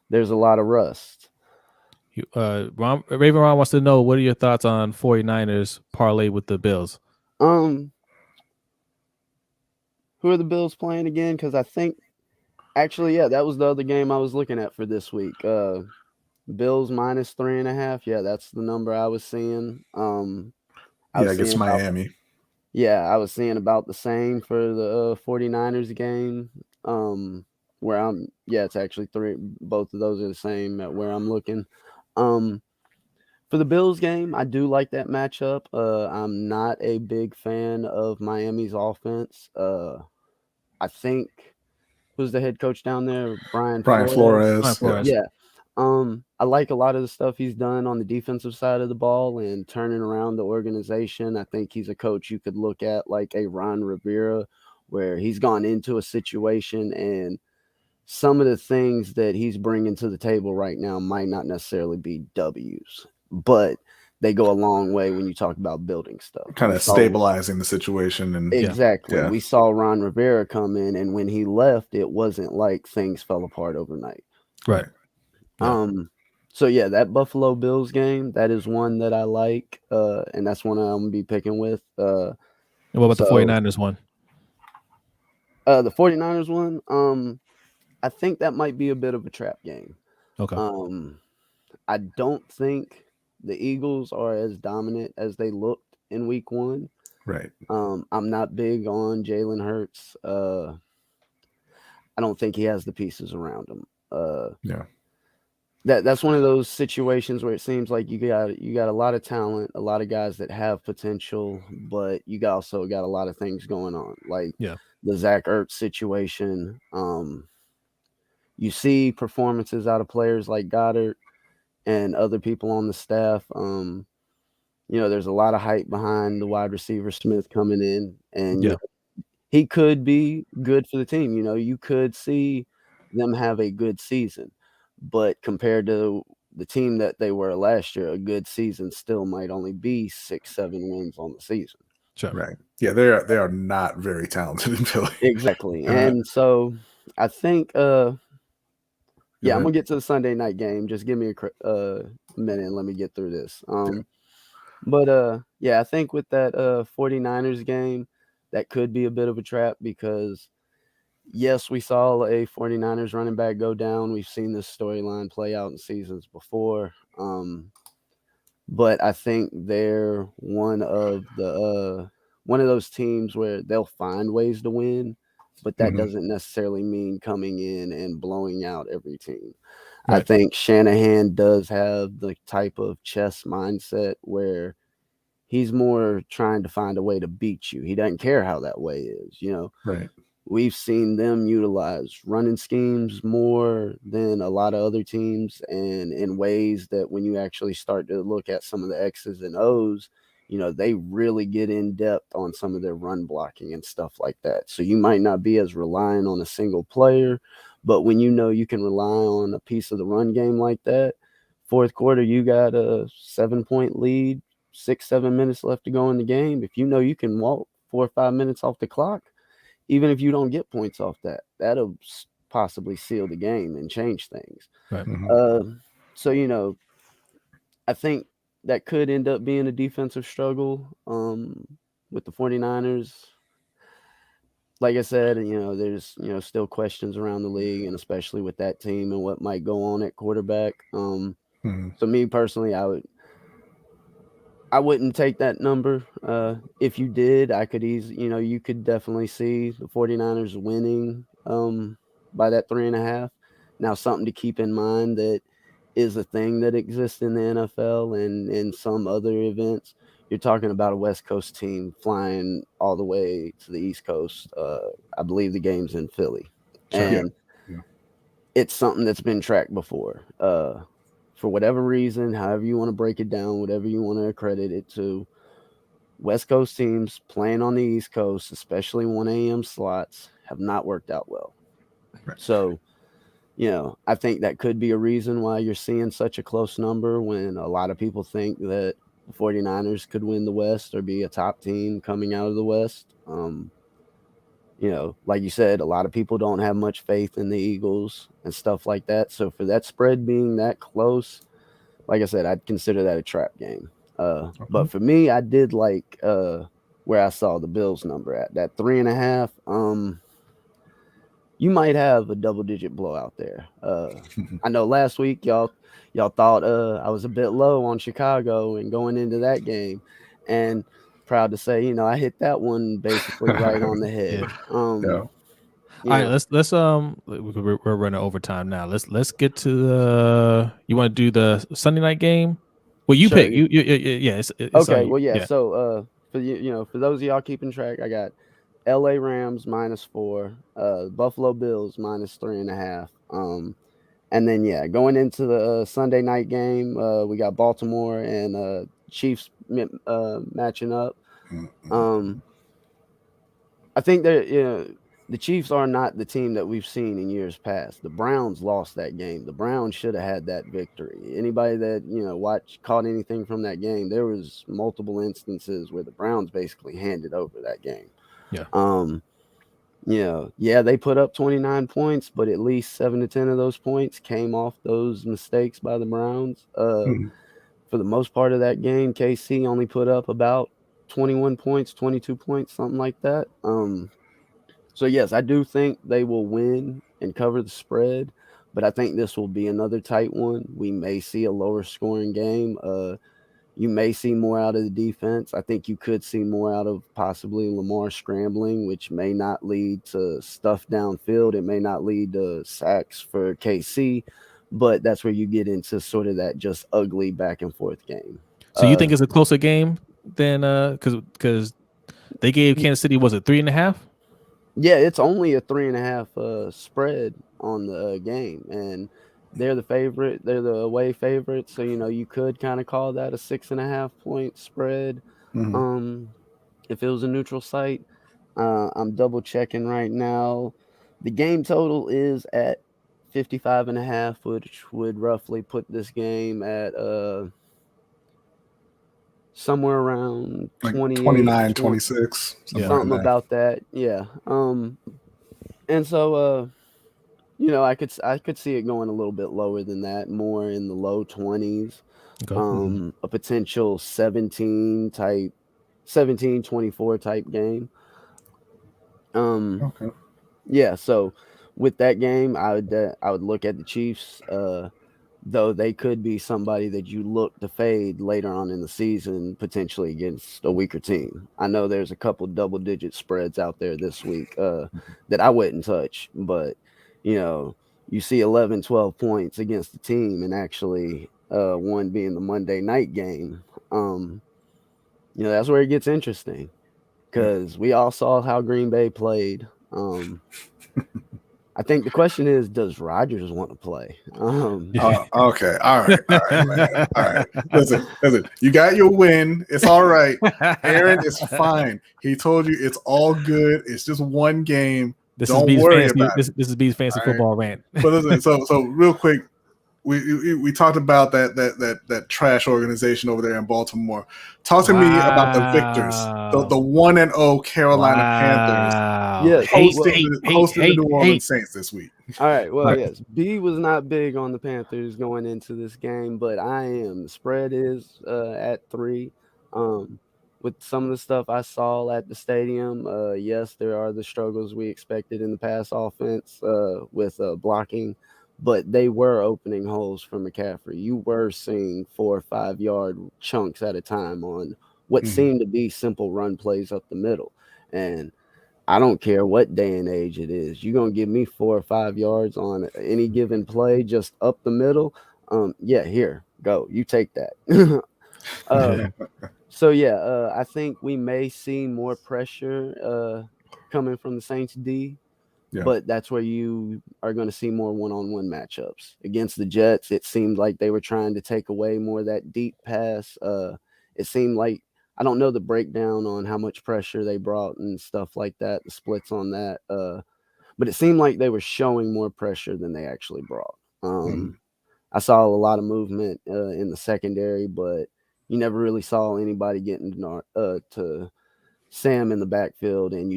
S3: there's a lot of rust.
S1: Raven Ron wants to know, what are your thoughts on 49ers parlay with the Bills?
S3: Who are the Bills playing again? Because I think, actually, that was the other game I was looking at for this week. Bills -3.5. Yeah, that's the number I was seeing.
S2: Against Miami.
S3: I was seeing about the same for the 49ers game. Where it's actually 3. Both of those are the same at where I'm looking. For the Bills game, I do like that matchup. I'm not a big fan of Miami's offense. I think, who's the head coach down there? Brian
S2: Flores.
S3: Yeah. I like a lot of the stuff he's done on the defensive side of the ball and turning around the organization. I think he's a coach you could look at like a Ron Rivera, where he's gone into a situation and some of the things that he's bringing to the table right now might not necessarily be W's, but they go a long way when you talk about building stuff.
S2: Kind of stabilizing the situation. And
S3: exactly. Yeah. We saw Ron Rivera come in, and when he left, it wasn't like things fell apart overnight.
S1: Right.
S3: Yeah. So yeah, that Buffalo Bills game, that is one that I like, and that's one I'm gonna be picking with.
S1: And what about the 49ers one?
S3: The 49ers one, I think that might be a bit of a trap game.
S1: Okay.
S3: I don't think the Eagles are as dominant as they looked in week 1.
S2: Right.
S3: I'm not big on Jalen Hurts. I don't think he has the pieces around him.
S2: Yeah.
S3: That's one of those situations where it seems like you got a lot of talent, a lot of guys that have potential, but you also got a lot of things going on, like the Zach Ertz situation. You see performances out of players like Goddard and other people on the staff. There's a lot of hype behind the wide receiver Smith coming in, and you know, he could be good for the team. You could see them have a good season. But compared to the team that they were last year, a good season still might only be 6-7 wins on the season.
S1: Sure.
S2: Right. Yeah, they are not very talented in Philly.
S3: Exactly. And so I think I'm gonna get to the Sunday night game. Just give me a minute and let me get through this. But I think with that 49ers game, that could be a bit of a trap because yes, we saw a 49ers running back go down. We've seen this storyline play out in seasons before. But I think they're one of those teams where they'll find ways to win, but that doesn't necessarily mean coming in and blowing out every team. Right. I think Shanahan does have the type of chess mindset where he's more trying to find a way to beat you. He doesn't care how that way is,
S2: Right.
S3: We've seen them utilize running schemes more than a lot of other teams, and in ways that when you actually start to look at some of the X's and O's, they really get in depth on some of their run blocking and stuff like that. So you might not be as reliant on a single player, but when you can rely on a piece of the run game like that, fourth quarter, you got a 7-point lead, 6-7 minutes left to go in the game. If you can walk 4 or 5 minutes off the clock, even if you don't get points off that, that'll possibly seal the game and change things.
S1: Right.
S3: So, I think that could end up being a defensive struggle with the 49ers. Like I said, there's, still questions around the league, and especially with that team and what might go on at quarterback. So me personally, I wouldn't take that number. If you did, I could you could definitely see the 49ers winning by that 3.5. Now, something to keep in mind that is a thing that exists in the NFL and in some other events. You're talking about a West Coast team flying all the way to the East Coast. I believe the game's in Philly. And it's something that's been tracked before. For whatever reason, however you want to break it down, whatever you want to accredit it to, West Coast teams playing on the East Coast, especially 1 a.m. slots, have not worked out well. Right. So, I think that could be a reason why you're seeing such a close number when a lot of people think that the 49ers could win the West or be a top team coming out of the West. Like you said, a lot of people don't have much faith in the Eagles and stuff like that. So for that spread being that close, like I said, I'd consider that a trap game. But for me, I did like where I saw the Bills number at that 3.5. You might have a double-digit blowout there. I know last week y'all thought I was a bit low on Chicago and going into that game, and proud to say, I hit that one basically right on the head.
S1: All right, let's we're running overtime now. Let's get to the. You want to do the Sunday night game? Well, you pick. You it's
S3: okay. Well, yeah. So for those of y'all keeping track, I got LA Rams -4, Buffalo Bills -3.5. And then going into the Sunday night game, we got Baltimore and Chiefs matching up. Um, I think that the Chiefs are not the team that we've seen in years past. The Browns lost that game. The Browns should have had that victory. Anybody that caught anything from that game, there was multiple instances where the Browns basically handed over that game.
S1: Yeah.
S3: They put up 29 points, but at least 7 to 10 of those points came off those mistakes by the Browns. For the most part of that game, KC only put up about 21 points, 22 points, something like that. So, yes, I do think they will win and cover the spread, but I think this will be another tight one. We may see a lower scoring game. You may see more out of the defense. I think you could see more out of possibly Lamar scrambling, which may not lead to stuff downfield. It may not lead to sacks for KC, but that's where you get into sort of that just ugly back and forth game.
S1: So you think it's a closer game than because they gave Kansas City, was it 3.5?
S3: Yeah, it's only a 3.5 spread on the game, and they're the favorite. They're the away favorite, so you could kind of call that a 6.5 point spread. If it was a neutral site, I'm double checking right now. The game total is at 55.5, which would roughly put this game at somewhere around
S2: like
S3: 29,
S2: 26,
S3: something
S2: like
S3: about that. Yeah. And so I could see it going a little bit lower than that, more in the low 20s.
S1: Okay.
S3: A potential 17-24 type game.
S2: Okay.
S3: Yeah, so with that game, I would look at the Chiefs, though they could be somebody that you look to fade later on in the season, potentially against a weaker team. I know there's a couple double-digit spreads out there this week that I wouldn't touch, but you see 11, 12 points against the team, and actually one being the Monday night game. That's where it gets interesting, because we all saw how Green Bay played. I think the question is, does Rodgers want to play?
S2: Okay. All right, man. All right. Listen. You got your win. It's all right. Aaron is fine. He told you it's all good. It's just one game. Don't worry about it.
S1: This is B's fancy football rant.
S2: But listen, so real quick, we talked about that trash organization over there in Baltimore. Talk to me about the victors, the 1-0 Carolina Panthers, hosting the New Orleans Saints this week.
S3: All right, well, yes, B was not big on the Panthers going into this game, but I am. The spread is at 3. With some of the stuff I saw at the stadium, yes, there are the struggles we expected in the pass offense with blocking, but they were opening holes for McCaffrey. You were seeing 4 or 5 yard chunks at a time on what seemed to be simple run plays up the middle. And I don't care what day and age it is. You're going to give me 4 or 5 yards on any given play just up the middle. Here, go. You take that. So, I think we may see more pressure coming from the Saints D. Yeah. But that's where you are going to see more one-on-one matchups. Against the Jets, it seemed like they were trying to take away more of that deep pass. It seemed like, I don't know the breakdown on how much pressure they brought and stuff like that, the splits on that. But it seemed like they were showing more pressure than they actually brought. I saw a lot of movement in the secondary, but you never really saw anybody getting to Sam in the backfield, and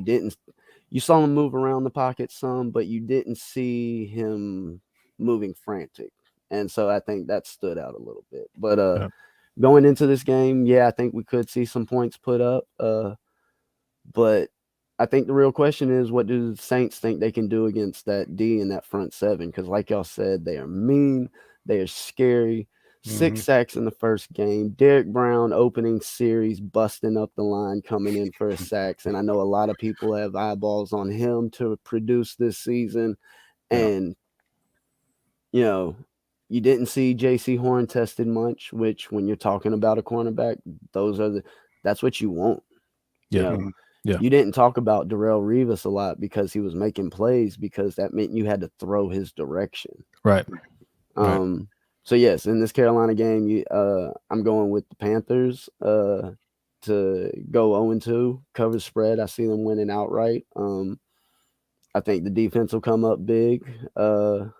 S3: you saw him move around the pocket some, but you didn't see him moving frantic. And so I think that stood out a little bit. But going into this game, I think we could see some points put up. But I think the real question is, what do the Saints think they can do against that D and that front seven? Because like y'all said, they are mean. They are scary. 6 sacks in the first game. Derek Brown opening series, busting up the line, coming in for a sacks. And I know a lot of people have eyeballs on him to produce this season. And, you didn't see J.C. Horn tested much, which when you're talking about a cornerback, that's what you want. You didn't talk about Darrelle Revis a lot because he was making plays, because that meant you had to throw his direction.
S1: Right. Right.
S3: So yes, in this Carolina game, I'm going with the Panthers to go 0-2, cover spread. I see them winning outright. I think the defense will come up big, and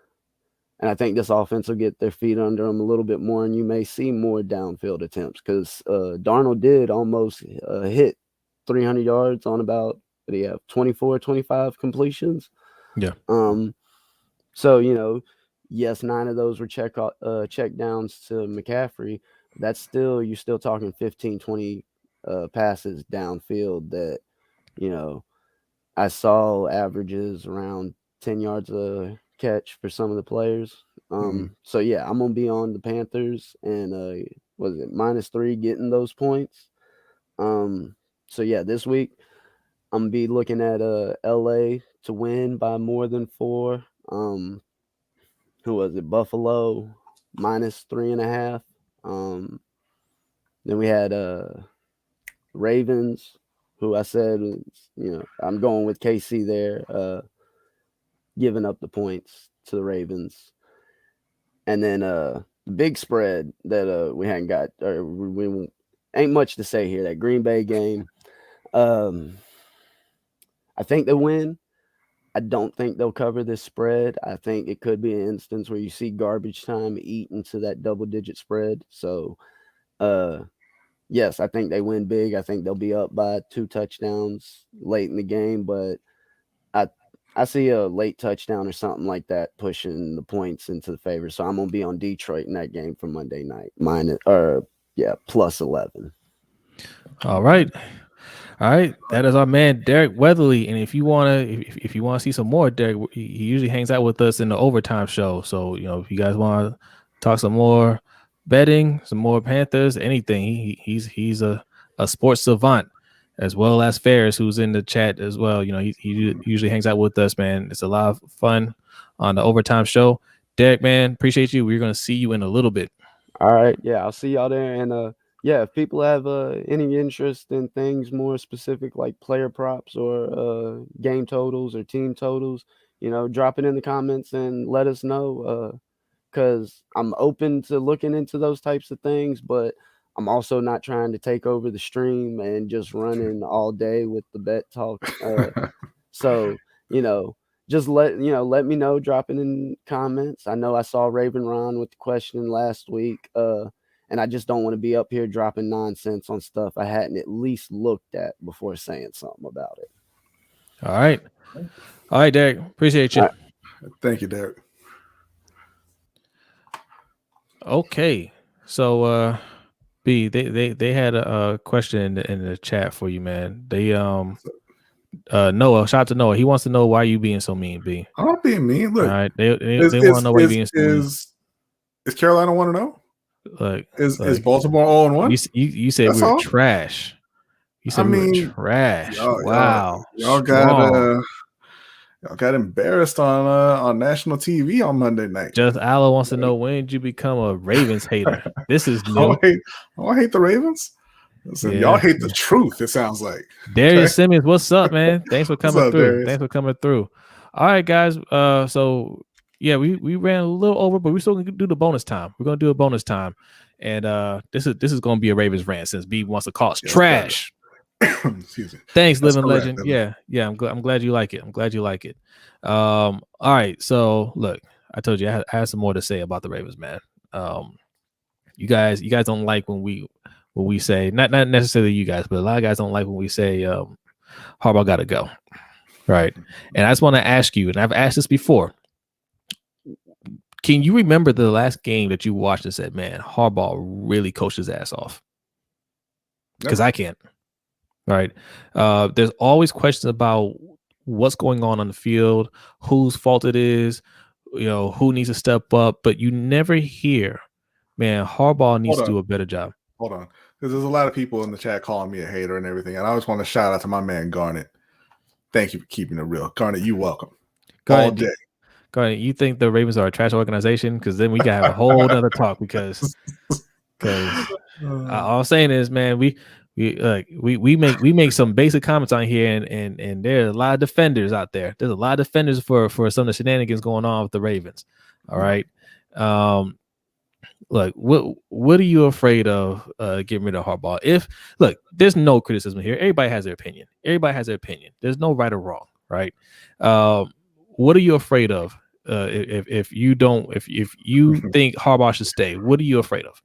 S3: I think this offense will get their feet under them a little bit more, and you may see more downfield attempts because Darnold did almost hit 300 yards on about, what do you have, 24, 25 completions.
S1: Yeah.
S3: So, yes, 9 of those were check downs to McCaffrey. That's still, you're still talking 15, 20 passes downfield that, I saw averages around 10 yards a catch for some of the players. So yeah, I'm gonna be on the Panthers and was it -3 getting those points. So yeah, this week I'm gonna be looking at LA to win by more than 4. Who was it? Buffalo -3.5. Then we had Ravens, who I said was, I'm going with KC there, giving up the points to the Ravens. And then the big spread that we hadn't got, or we ain't much to say here. That Green Bay game, I think they win. I don't think they'll cover this spread. I think it could be an instance where you see garbage time eat into that double-digit spread. So, yes, I think they win big. I think they'll be up by 2 touchdowns late in the game, but I see a late touchdown or something like that pushing the points into the favor. So I'm gonna be on Detroit in that game for Monday night. +11.
S1: All right. That is our man Derek Weatherly. And if you wanna see some more Derek, he usually hangs out with us in the overtime show. So if you guys want to talk some more betting, some more Panthers, anything, he's a sports savant, as well as Ferris, who's in the chat as well. He usually hangs out with us, man. It's a lot of fun on the overtime show. Derek, man, appreciate you. We're gonna see you in a little bit.
S3: All right, yeah, I'll see y'all there. And yeah, if people have any interest in things more specific like player props or game totals or team totals, drop it in the comments and let us know. Because I'm open to looking into those types of things, but I'm also not trying to take over the stream and just running all day with the bet talk. So, just let me know, drop it in comments. I know I saw Raven Ron with the question last week, and I just don't want to be up here dropping nonsense on stuff I hadn't at least looked at before saying something about it.
S1: All right, Derek. Appreciate you.
S2: Right. Thank you, Derek.
S1: Okay, so B, they had a question in the chat for you, man. They Noah, shout out to Noah. He wants to know why you being so mean, B.
S2: I'm not being mean. Look,
S1: all right, they want to know why you being so mean.
S2: Is Carolina 1-0?
S1: Look,
S2: is Baltimore 0-1?
S1: You said we were trash. You said we were trash. Wow,
S2: y'all got embarrassed on national TV on Monday night.
S1: Just Allo wants to know, when did you become a Ravens hater? This is new.
S2: I hate the Ravens. Listen, y'all hate the truth. It sounds like
S1: Darius Simmons. What's up, man? Thanks for coming through. Darius? Thanks for coming through. All right, guys. So yeah, we ran a little over, but we're still gonna do the bonus time. We're gonna do a bonus time, and this is gonna be a Ravens rant since B wants to call us trash.
S2: Excuse me.
S1: Thanks, Living Legend. Yeah. I'm glad you like it. All right. So look, I told you I had some more to say about the Ravens, man. You guys don't like when we say, not necessarily you guys, but a lot of guys don't like when we say Harbaugh got to go, right? And I just want to ask you, and I've asked this before. Can you remember the last game that you watched and said, "Man, Harbaugh really coached his ass off"? Because I can't. Right. There's always questions about what's going on the field, whose fault it is, who needs to step up, but you never hear, man, Harbaugh needs to do a better job.
S2: Hold on. Because there's a lot of people in the chat calling me a hater and everything. And I just want to shout out to my man Garnet. Thank you for keeping it real. Garnet, you welcome. All day.
S1: Garnet, you think the Ravens are a trash organization? Because then we got to have a whole other talk because all I'm saying is, man, we make some basic comments on here, and there's a lot of defenders out there. There's a lot of defenders for some of the shenanigans going on with the Ravens. All right. Look, what are you afraid of getting rid of Harbaugh? There's no criticism here. Everybody has their opinion. There's no right or wrong, right? What are you afraid of? If you think Harbaugh should stay, what are you afraid of?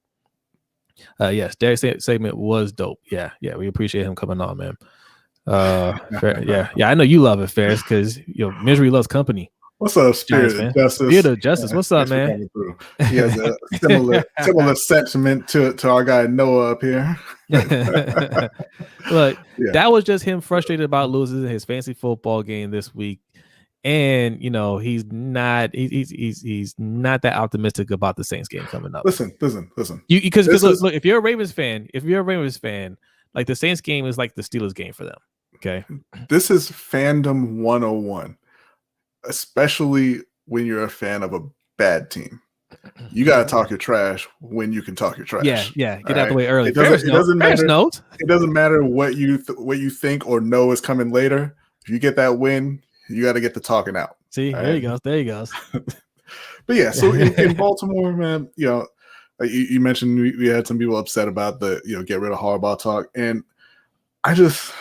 S1: Yes, Derek's segment was dope. Yeah, we appreciate him coming on, man. Yeah, I know you love it, Ferris, because misery loves company.
S2: What's up, Spirit of Justice?
S1: Spirit of Justice. What's up, man?
S2: He has a similar sentiment to our guy Noah up here.
S1: Look, that was just him frustrated about losing his fantasy football game this week. And he's not that optimistic about the Saints game coming up.
S2: Listen.
S1: Because look, if you're a Ravens fan, like the Saints game is like the Steelers game for them. Okay.
S2: This is fandom 101, especially when you're a fan of a bad team. You gotta talk your trash when you can talk your trash.
S1: Yeah. Get out the way early.
S2: It doesn't matter what you think or know is coming later. If you get that win, you got to get the talking out.
S1: See, there he goes.
S2: But yeah, so in Baltimore, man, you mentioned we had some people upset about the get rid of Harbaugh talk, and I don't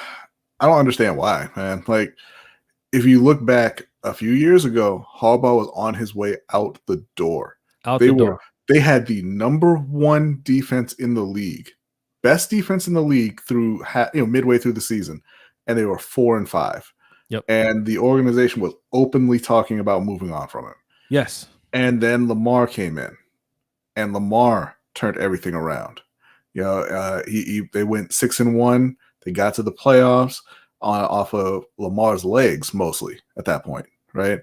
S2: understand why, man. Like, if you look back a few years ago, Harbaugh was on his way out the door. They had the number one defense in the league, best defense in the league through midway through the season, and they were 4-5.
S1: Yep.
S2: And the organization was openly talking about moving on from him.
S1: Yes.
S2: And then Lamar came in, and Lamar turned everything around. They went 6-1. They got to the playoffs off of Lamar's legs mostly at that point, right?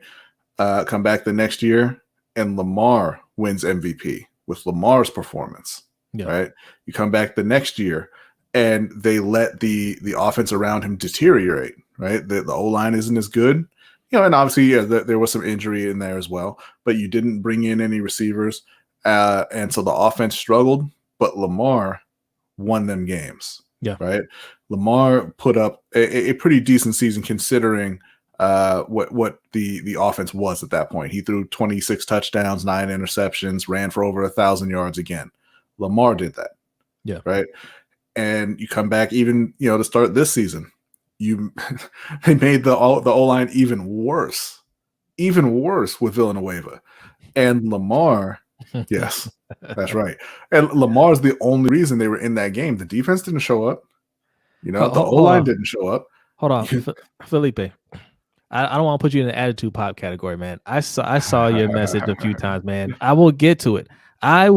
S2: Come back the next year, and Lamar wins MVP with Lamar's performance, right? You come back the next year, and they let the offense around him deteriorate. Right, the O-line isn't as good, and obviously, there was some injury in there as well. But you didn't bring in any receivers, and so the offense struggled. But Lamar won them games.
S1: Yeah,
S2: right. Lamar put up a pretty decent season considering what the offense was at that point. He threw 26 touchdowns, 9 interceptions, ran for over 1,000 yards again. Lamar did that.
S1: Yeah,
S2: right. And you come back even to start this season. They made the O-line even worse with Villanueva. And Lamar, yes, that's right. And Lamar's the only reason they were in that game. The defense didn't show up. The O-line didn't show up.
S1: Hold on, Felipe. I don't want to put you in the attitude pop category, man. I saw your message a few times, man. I will get to it. Okay.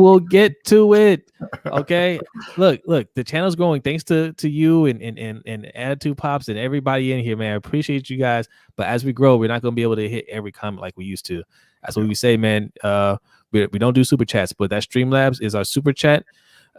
S1: Look, the channel's growing thanks to you and attitude pops and everybody in here, man. I appreciate you guys. But as we grow, we're not going to be able to hit every comment like we used to. That's what we say, man. We don't do super chats, but that Streamlabs is our super chat.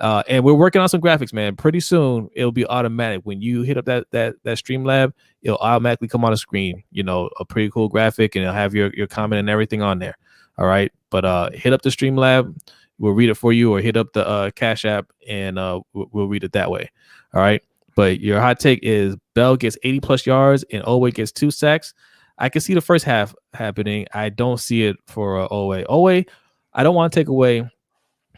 S1: And we're working on some graphics, man. Pretty soon it'll be automatic. When you hit up that Streamlab, it'll automatically come on the screen, a pretty cool graphic, and it'll have your comment and everything on there. All right. But hit up the Streamlab. We'll read it for you, or hit up the Cash App, and we'll read it that way. All right. But your hot take is Bell gets 80+ yards and Owe gets 2 sacks. I can see the first half happening. I don't see it for Owe. Owe, I don't want to take away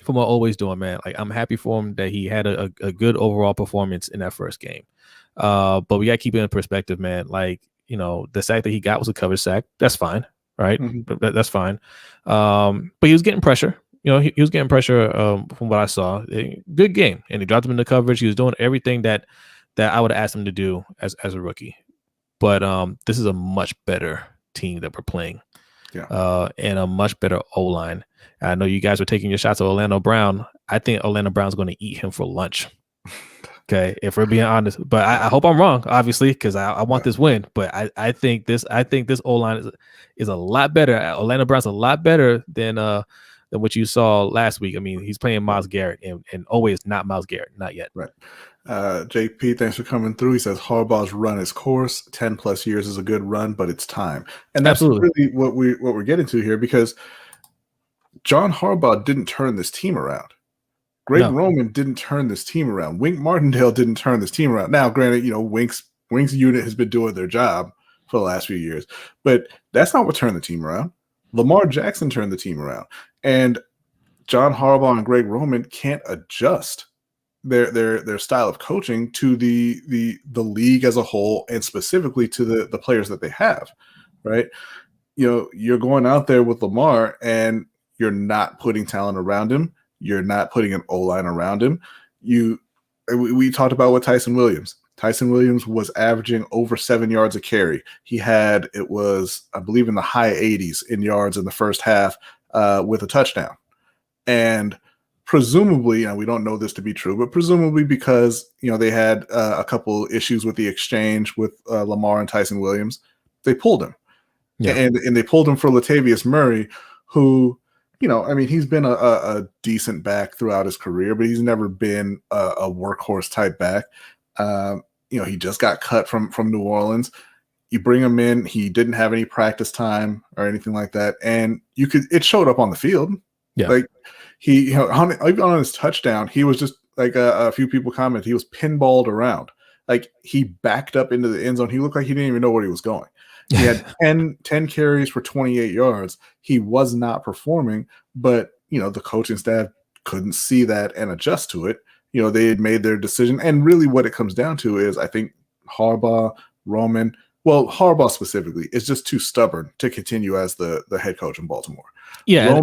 S1: from what Owe's doing, man. Like, I'm happy for him that he had a good overall performance in that first game. But we got to keep it in perspective, man. Like, the sack that he got was a cover sack. That's fine. Right. Mm-hmm. That's fine. But he was getting pressure. He was getting pressure from what I saw. Good game. And he dropped him in the coverage. He was doing everything that I would have asked him to do as a rookie. But this is a much better team that we're playing. Yeah. And a much better O-line. I know you guys are taking your shots at Orlando Brown. I think Orlando Brown's going to eat him for lunch. Okay, if we're being honest. But I hope I'm wrong, obviously, because I want this win. But I think this O-line is a lot better. Orlando Brown's a lot better than what you saw last week. I mean, he's playing Myles Garrett, and always not Myles Garrett, not yet.
S2: Right. JP, thanks for coming through. He says Harbaugh's run his course. 10+ years is a good run, but it's time. And that's really what we're getting to here, because John Harbaugh didn't turn this team around. Greg Roman didn't turn this team around. Wink Martindale didn't turn this team around. Now, granted, Wink's unit has been doing their job for the last few years, but that's not what turned the team around. Lamar Jackson turned the team around. And John Harbaugh and Greg Roman can't adjust their style of coaching to the league as a whole, and specifically to the players that they have, right? You're going out there with Lamar and you're not putting talent around him. You're not putting an O-line around him. We talked about what Tyson Williams. Tyson Williams was averaging over 7 yards a carry. He had, it was, I believe, in the high 80s in yards in the first half with a touchdown. And presumably, and we don't know this to be true, but presumably because, they had a couple issues with the exchange with Lamar and Tyson Williams, they pulled him. Yeah. And they pulled him for Latavius Murray, who, he's been a decent back throughout his career, but he's never been a workhorse type back. He just got cut from New Orleans. You bring him in, he didn't have any practice time or anything like that, and it showed up on the field. Yeah, like he on his touchdown, he was just like a few people commented, he was pinballed around. Like he backed up into the end zone. He looked like he didn't even know where he was going. He had 10 carries for 28 yards. He was not performing, but the coaching staff couldn't see that and adjust to it. They had made their decision. And really what it comes down to is, I think Harbaugh, Roman, well, Harbaugh specifically, is just too stubborn to continue as the head coach in Baltimore.
S1: Yeah,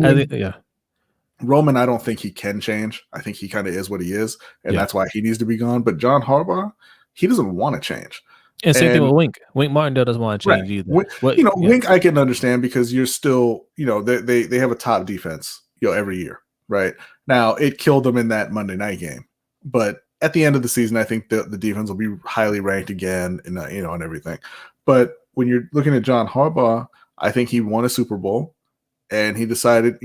S2: Roman, I don't think he can change. I think he kind of is what he is, and that's why he needs to be gone. But John Harbaugh, he doesn't want to change.
S1: And same thing with Wink. Wink Martindale doesn't want to change either.
S2: Wink I can understand because you're still, they have a top defense, every year, right? Now, it killed them in that Monday night game. But at the end of the season, I think the defense will be highly ranked again and, and everything. But when you're looking at John Harbaugh, I think he won a Super Bowl and he decided,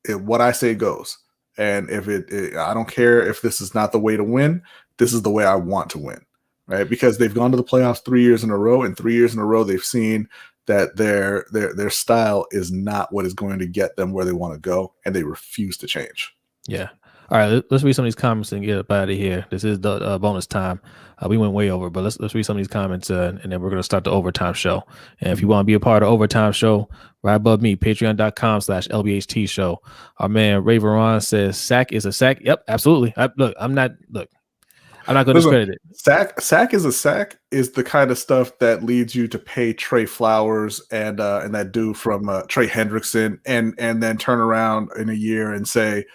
S2: what I say goes. And if I don't care if this is not the way to win, this is the way I want to win. Right, because they've gone to the playoffs 3 years in a row, and 3 years in a row they've seen that their style is not what is going to get them where they want to go, and they refuse to change.
S1: Yeah. All right, let's read some of these comments and get up out of here. This is the bonus time. We went way over, but let's read some of these comments, and then we're going to start the overtime show. And if you want to be a part of the overtime show, right above me, patreon.com/LBHT show. Our man Ray Veron says sack is a sack. Yep, absolutely. I'm not going to discredit it.
S2: Sack is a sack is the kind of stuff that leads you to pay Trey Flowers and that dude from Trey Hendrickson and then turn around in a year and say,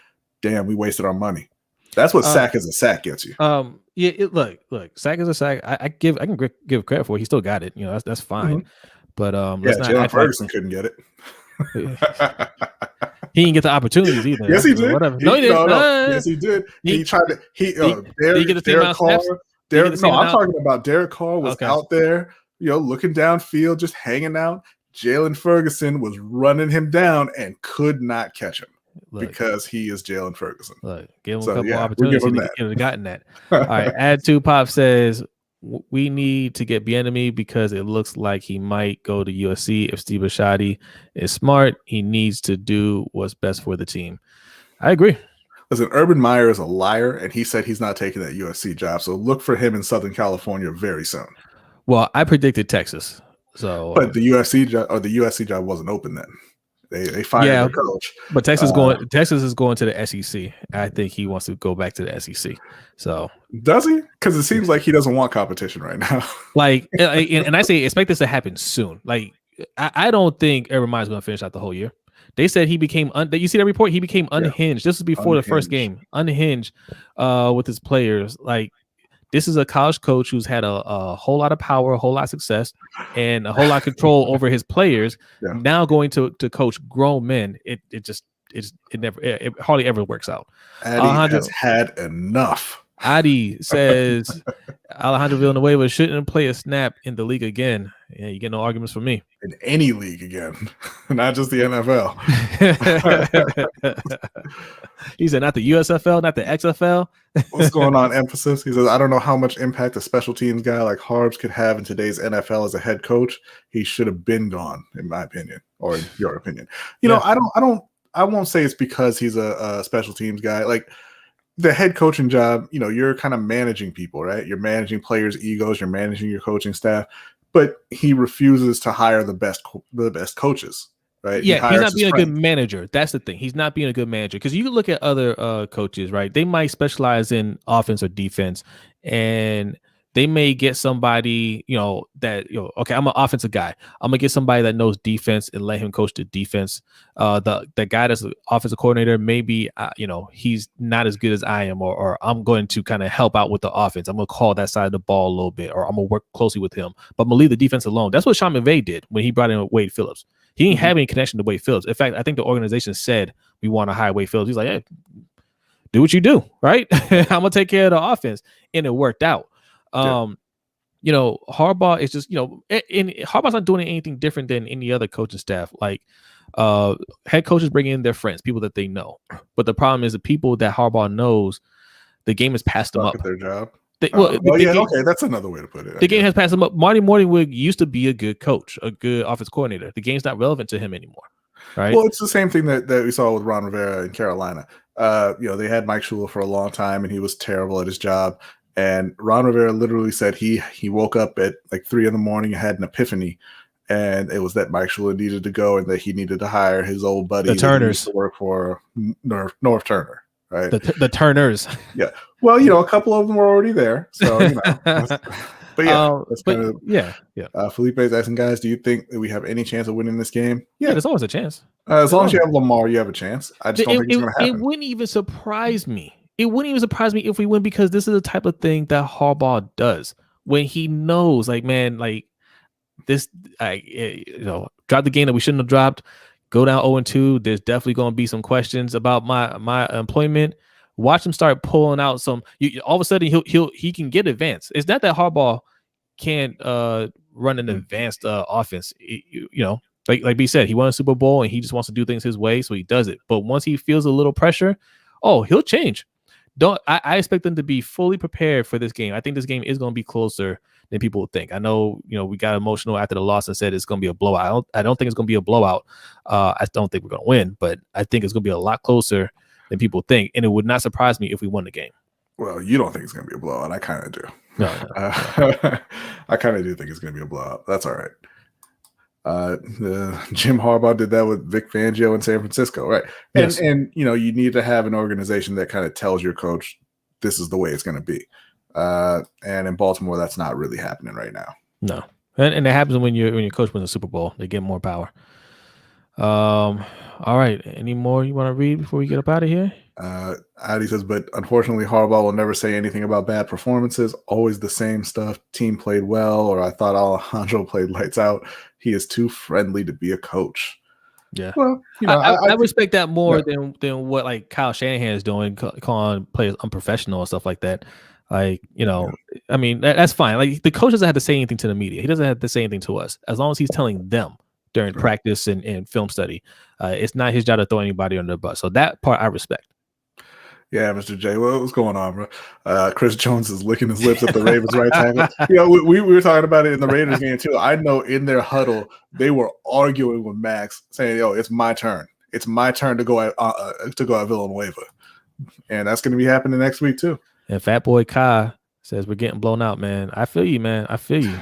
S2: damn, we wasted our money. That's what sack is a sack gets you.
S1: Look, sack is a sack. I can give credit for it. He still got it. That's fine. Mm-hmm. But
S2: Jalen Ferguson couldn't get it.
S1: He didn't get the opportunities either.
S2: Yes, he did.
S1: Whatever. No, he didn't.
S2: Yes, he did. He tried to. Derek Carr. I'm talking about Derek Carr was out there, looking downfield, just hanging out. Jalen Ferguson was running him down and could not catch him because he is Jalen Ferguson.
S1: Give him a couple opportunities. He could have gotten that. All right. Add to Pop says, we need to get Bieniemy because it looks like he might go to USC. If Steve Bisciotti is smart, he needs to do what's best for the team. I agree.
S2: Listen, Urban Meyer is a liar, and he said he's not taking that USC job. So look for him in Southern California very soon.
S1: Well, I predicted Texas. But
S2: the USC job wasn't open then. They fired their coach.
S1: But Texas is going to the SEC. I think he wants to go back to the SEC. So
S2: does he? Because it seems like he doesn't want competition right now.
S1: And I say expect this to happen soon. I don't think Urban Meyer's going to finish out the whole year. They said he became you see that report? He became unhinged. This was before the first game. Unhinged with his players. This is a college coach who's had a whole lot of power, a whole lot of success, and a whole lot of control over his players. Yeah. Now going to coach grown men, it hardly ever works out.
S2: Adi has had enough.
S1: Adi says Alejandro Villanueva shouldn't play a snap in the league again. Yeah, you get no arguments from me.
S2: In any league again, not just the NFL.
S1: He said, not the USFL, not the XFL.
S2: What's going on, emphasis? He says, I don't know how much impact a special teams guy like Harbs could have in today's NFL as a head coach. He should have been gone, in my opinion, or in your opinion. I won't say it's because he's a special teams guy. The head coaching job, you're kind of managing people, right? You're managing players' egos, you're managing your coaching staff, but he refuses to hire the best coaches, right?
S1: Yeah, he's not being a good manager. That's the thing. He's not being a good manager because you can look at other coaches, right? They might specialize in offense or defense, and they may get somebody, that okay, I'm an offensive guy. I'm gonna get somebody that knows defense and let him coach the defense. The guy that's the offensive coordinator, maybe he's not as good as I am, or I'm going to kind of help out with the offense. I'm gonna call that side of the ball a little bit, or I'm gonna work closely with him. But I'm gonna leave the defense alone. That's what Sean McVay did when he brought in Wade Phillips. He didn't have any connection to Wade Phillips. In fact, I think the organization said we want to hire Wade Phillips. He's like, hey, do what you do, right? I'm gonna take care of the offense, and it worked out. Harbaugh is just, and Harbaugh's not doing anything different than any other coaching staff. Like, head coaches bring in their friends, people that they know. But the problem is the people that Harbaugh knows, the game has passed them up.
S2: At their job.
S1: Okay,
S2: that's another way to put it.
S1: The game has passed him up. Marty Morningwig used to be a good coach, a good offense coordinator. The game's not relevant to him anymore, right?
S2: Well, it's the same thing that we saw with Ron Rivera in Carolina. They had Mike Shula for a long time, and he was terrible at his job. And Ron Rivera literally said he woke up at like 3 a.m. and had an epiphany, and it was that Mike Shula needed to go and that he needed to hire his old buddy, the
S1: Turners,
S2: to work for North Turner, right?
S1: The Turners.
S2: Yeah. Well, a couple of them were already there, so Felipe's asking, guys, do you think that we have any chance of winning this game?
S1: Yeah, there's always a chance.
S2: As long as you have Lamar, you have a chance. I just don't think it's going to happen.
S1: It wouldn't even surprise me. It wouldn't even surprise me if we win, because this is the type of thing that Harbaugh does when he knows, like, man, like this, drop the game that we shouldn't have dropped, go down 0-2. There's definitely going to be some questions about my employment. Watch him start pulling out some. All of a sudden, he can get advanced. It's not that Harbaugh can't run an advanced offense. Like B said, he won a Super Bowl and he just wants to do things his way, so he does it. But once he feels a little pressure, he'll change. I expect them to be fully prepared for this game. I think this game is going to be closer than people think. I know, we got emotional after the loss and said it's going to be a blowout. I don't think it's going to be a blowout. I don't think we're going to win, but I think it's going to be a lot closer than people think. And it would not surprise me if we won the game.
S2: Well, you don't think it's going to be a blowout. I kind of do.
S1: No.
S2: I kind of do think it's going to be a blowout. That's all right. Jim Harbaugh did that with Vic Fangio in San Francisco, right?
S1: Yes.
S2: And you need to have an organization that kind of tells your coach this is the way it's going to be. And in Baltimore, that's not really happening right now.
S1: No, and it happens when your coach wins a Super Bowl. They get more power. All right. Any more you want to read before we get up out of here?
S2: Adi says, but unfortunately, Harbaugh will never say anything about bad performances. Always the same stuff. Team played well, or I thought Alejandro played lights out. He is too friendly to be a coach.
S1: Yeah.
S2: Well,
S1: I respect that more than what like Kyle Shanahan is doing, calling players unprofessional and stuff like that. Like, I mean, that's fine. Like, the coach doesn't have to say anything to the media. He doesn't have to say anything to us, as long as he's telling them during practice and film study. It's not his job to throw anybody under the bus. So that part I respect.
S2: Yeah, Mr. J, what's going on, bro? Chris Jones is licking his lips at the Ravens right tackle. We were talking about it in the Raiders game too. I know in their huddle they were arguing with Max, saying, "Yo, it's my turn. It's my turn to go at Villanueva," and that's going to be happening next week too. And
S1: Fat Boy Kai says we're getting blown out, man. I feel you, man. I feel you.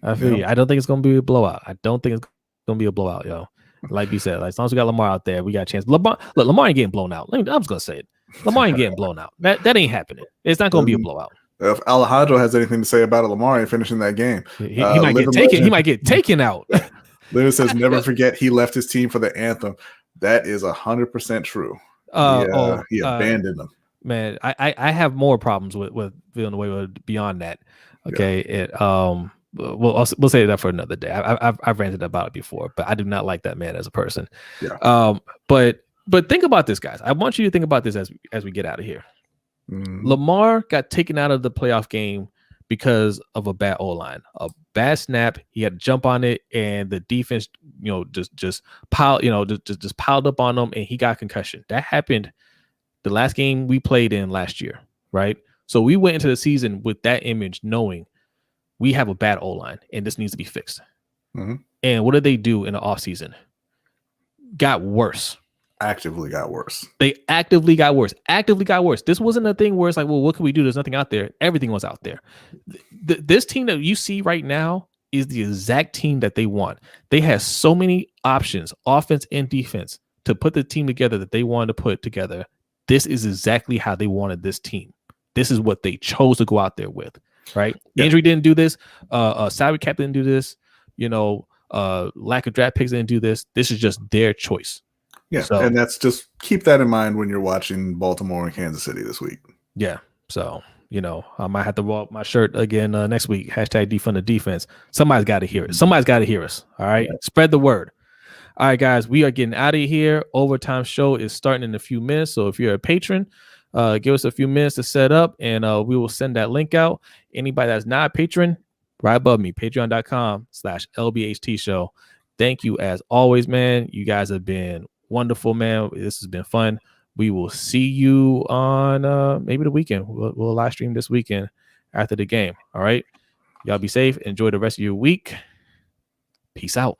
S1: I don't think it's going to be a blowout. I don't think it's going to be a blowout, yo. Like you said, like, as long as we got Lamar out there, we got a chance. Lamar ain't getting blown out. I'm just going to say it. Lamar ain't getting blown out. That ain't happening. It's not going to be a blowout.
S2: If Alejandro has anything to say about it, Lamar ain't finishing that game.
S1: He might get taken. He might get taken out.
S2: Lynn says, never forget he left his team for the anthem. That is 100% true. He abandoned them.
S1: Man, I have more problems with Villanueva beyond that. Okay, yeah. We'll say that for another day. I've ranted about it before, but I do not like that man as a person.
S2: Yeah.
S1: But think about this, guys. I want you to think about this as we get out of here. Lamar got taken out of the playoff game because of a bad O-line, a bad snap. He had to jump on it, and the defense, just piled up on him, and he got concussion. That happened the last game we played in last year, right? So we went into the season with that image, knowing we have a bad O-line, and this needs to be fixed.
S2: Mm-hmm.
S1: And what did they do in the offseason? Got worse.
S2: Actively got worse.
S1: They actively got worse. This wasn't a thing where it's like, well, what can we do? There's nothing out there. Everything was out there. This team that you see right now is the exact team that they want. They had so many options, offense and defense, to put the team together that they wanted to put together. This is exactly how they wanted this team. This is what they chose to go out there with, right? Yeah. Injury didn't do this. Salary cap didn't do this. Lack of draft picks didn't do this. This is just their choice.
S2: Yeah, so, and that's just keep that in mind when you're watching Baltimore and Kansas City this week.
S1: Yeah, so I might have to roll up my shirt again next week. Hashtag defund the defense. Somebody's got to hear it. Somebody's got to hear us. All right, spread the word. All right, guys, we are getting out of here. Overtime show is starting in a few minutes. So if you're a patron, give us a few minutes to set up, and we will send that link out. Anybody that's not a patron, right above me, patreon.com/LBHT Show. Thank you as always, man. You guys have been wonderful, man. This has been fun. We will see you on maybe the weekend. We'll live stream this weekend after the game. All right. Y'all be safe. Enjoy the rest of your week. Peace out.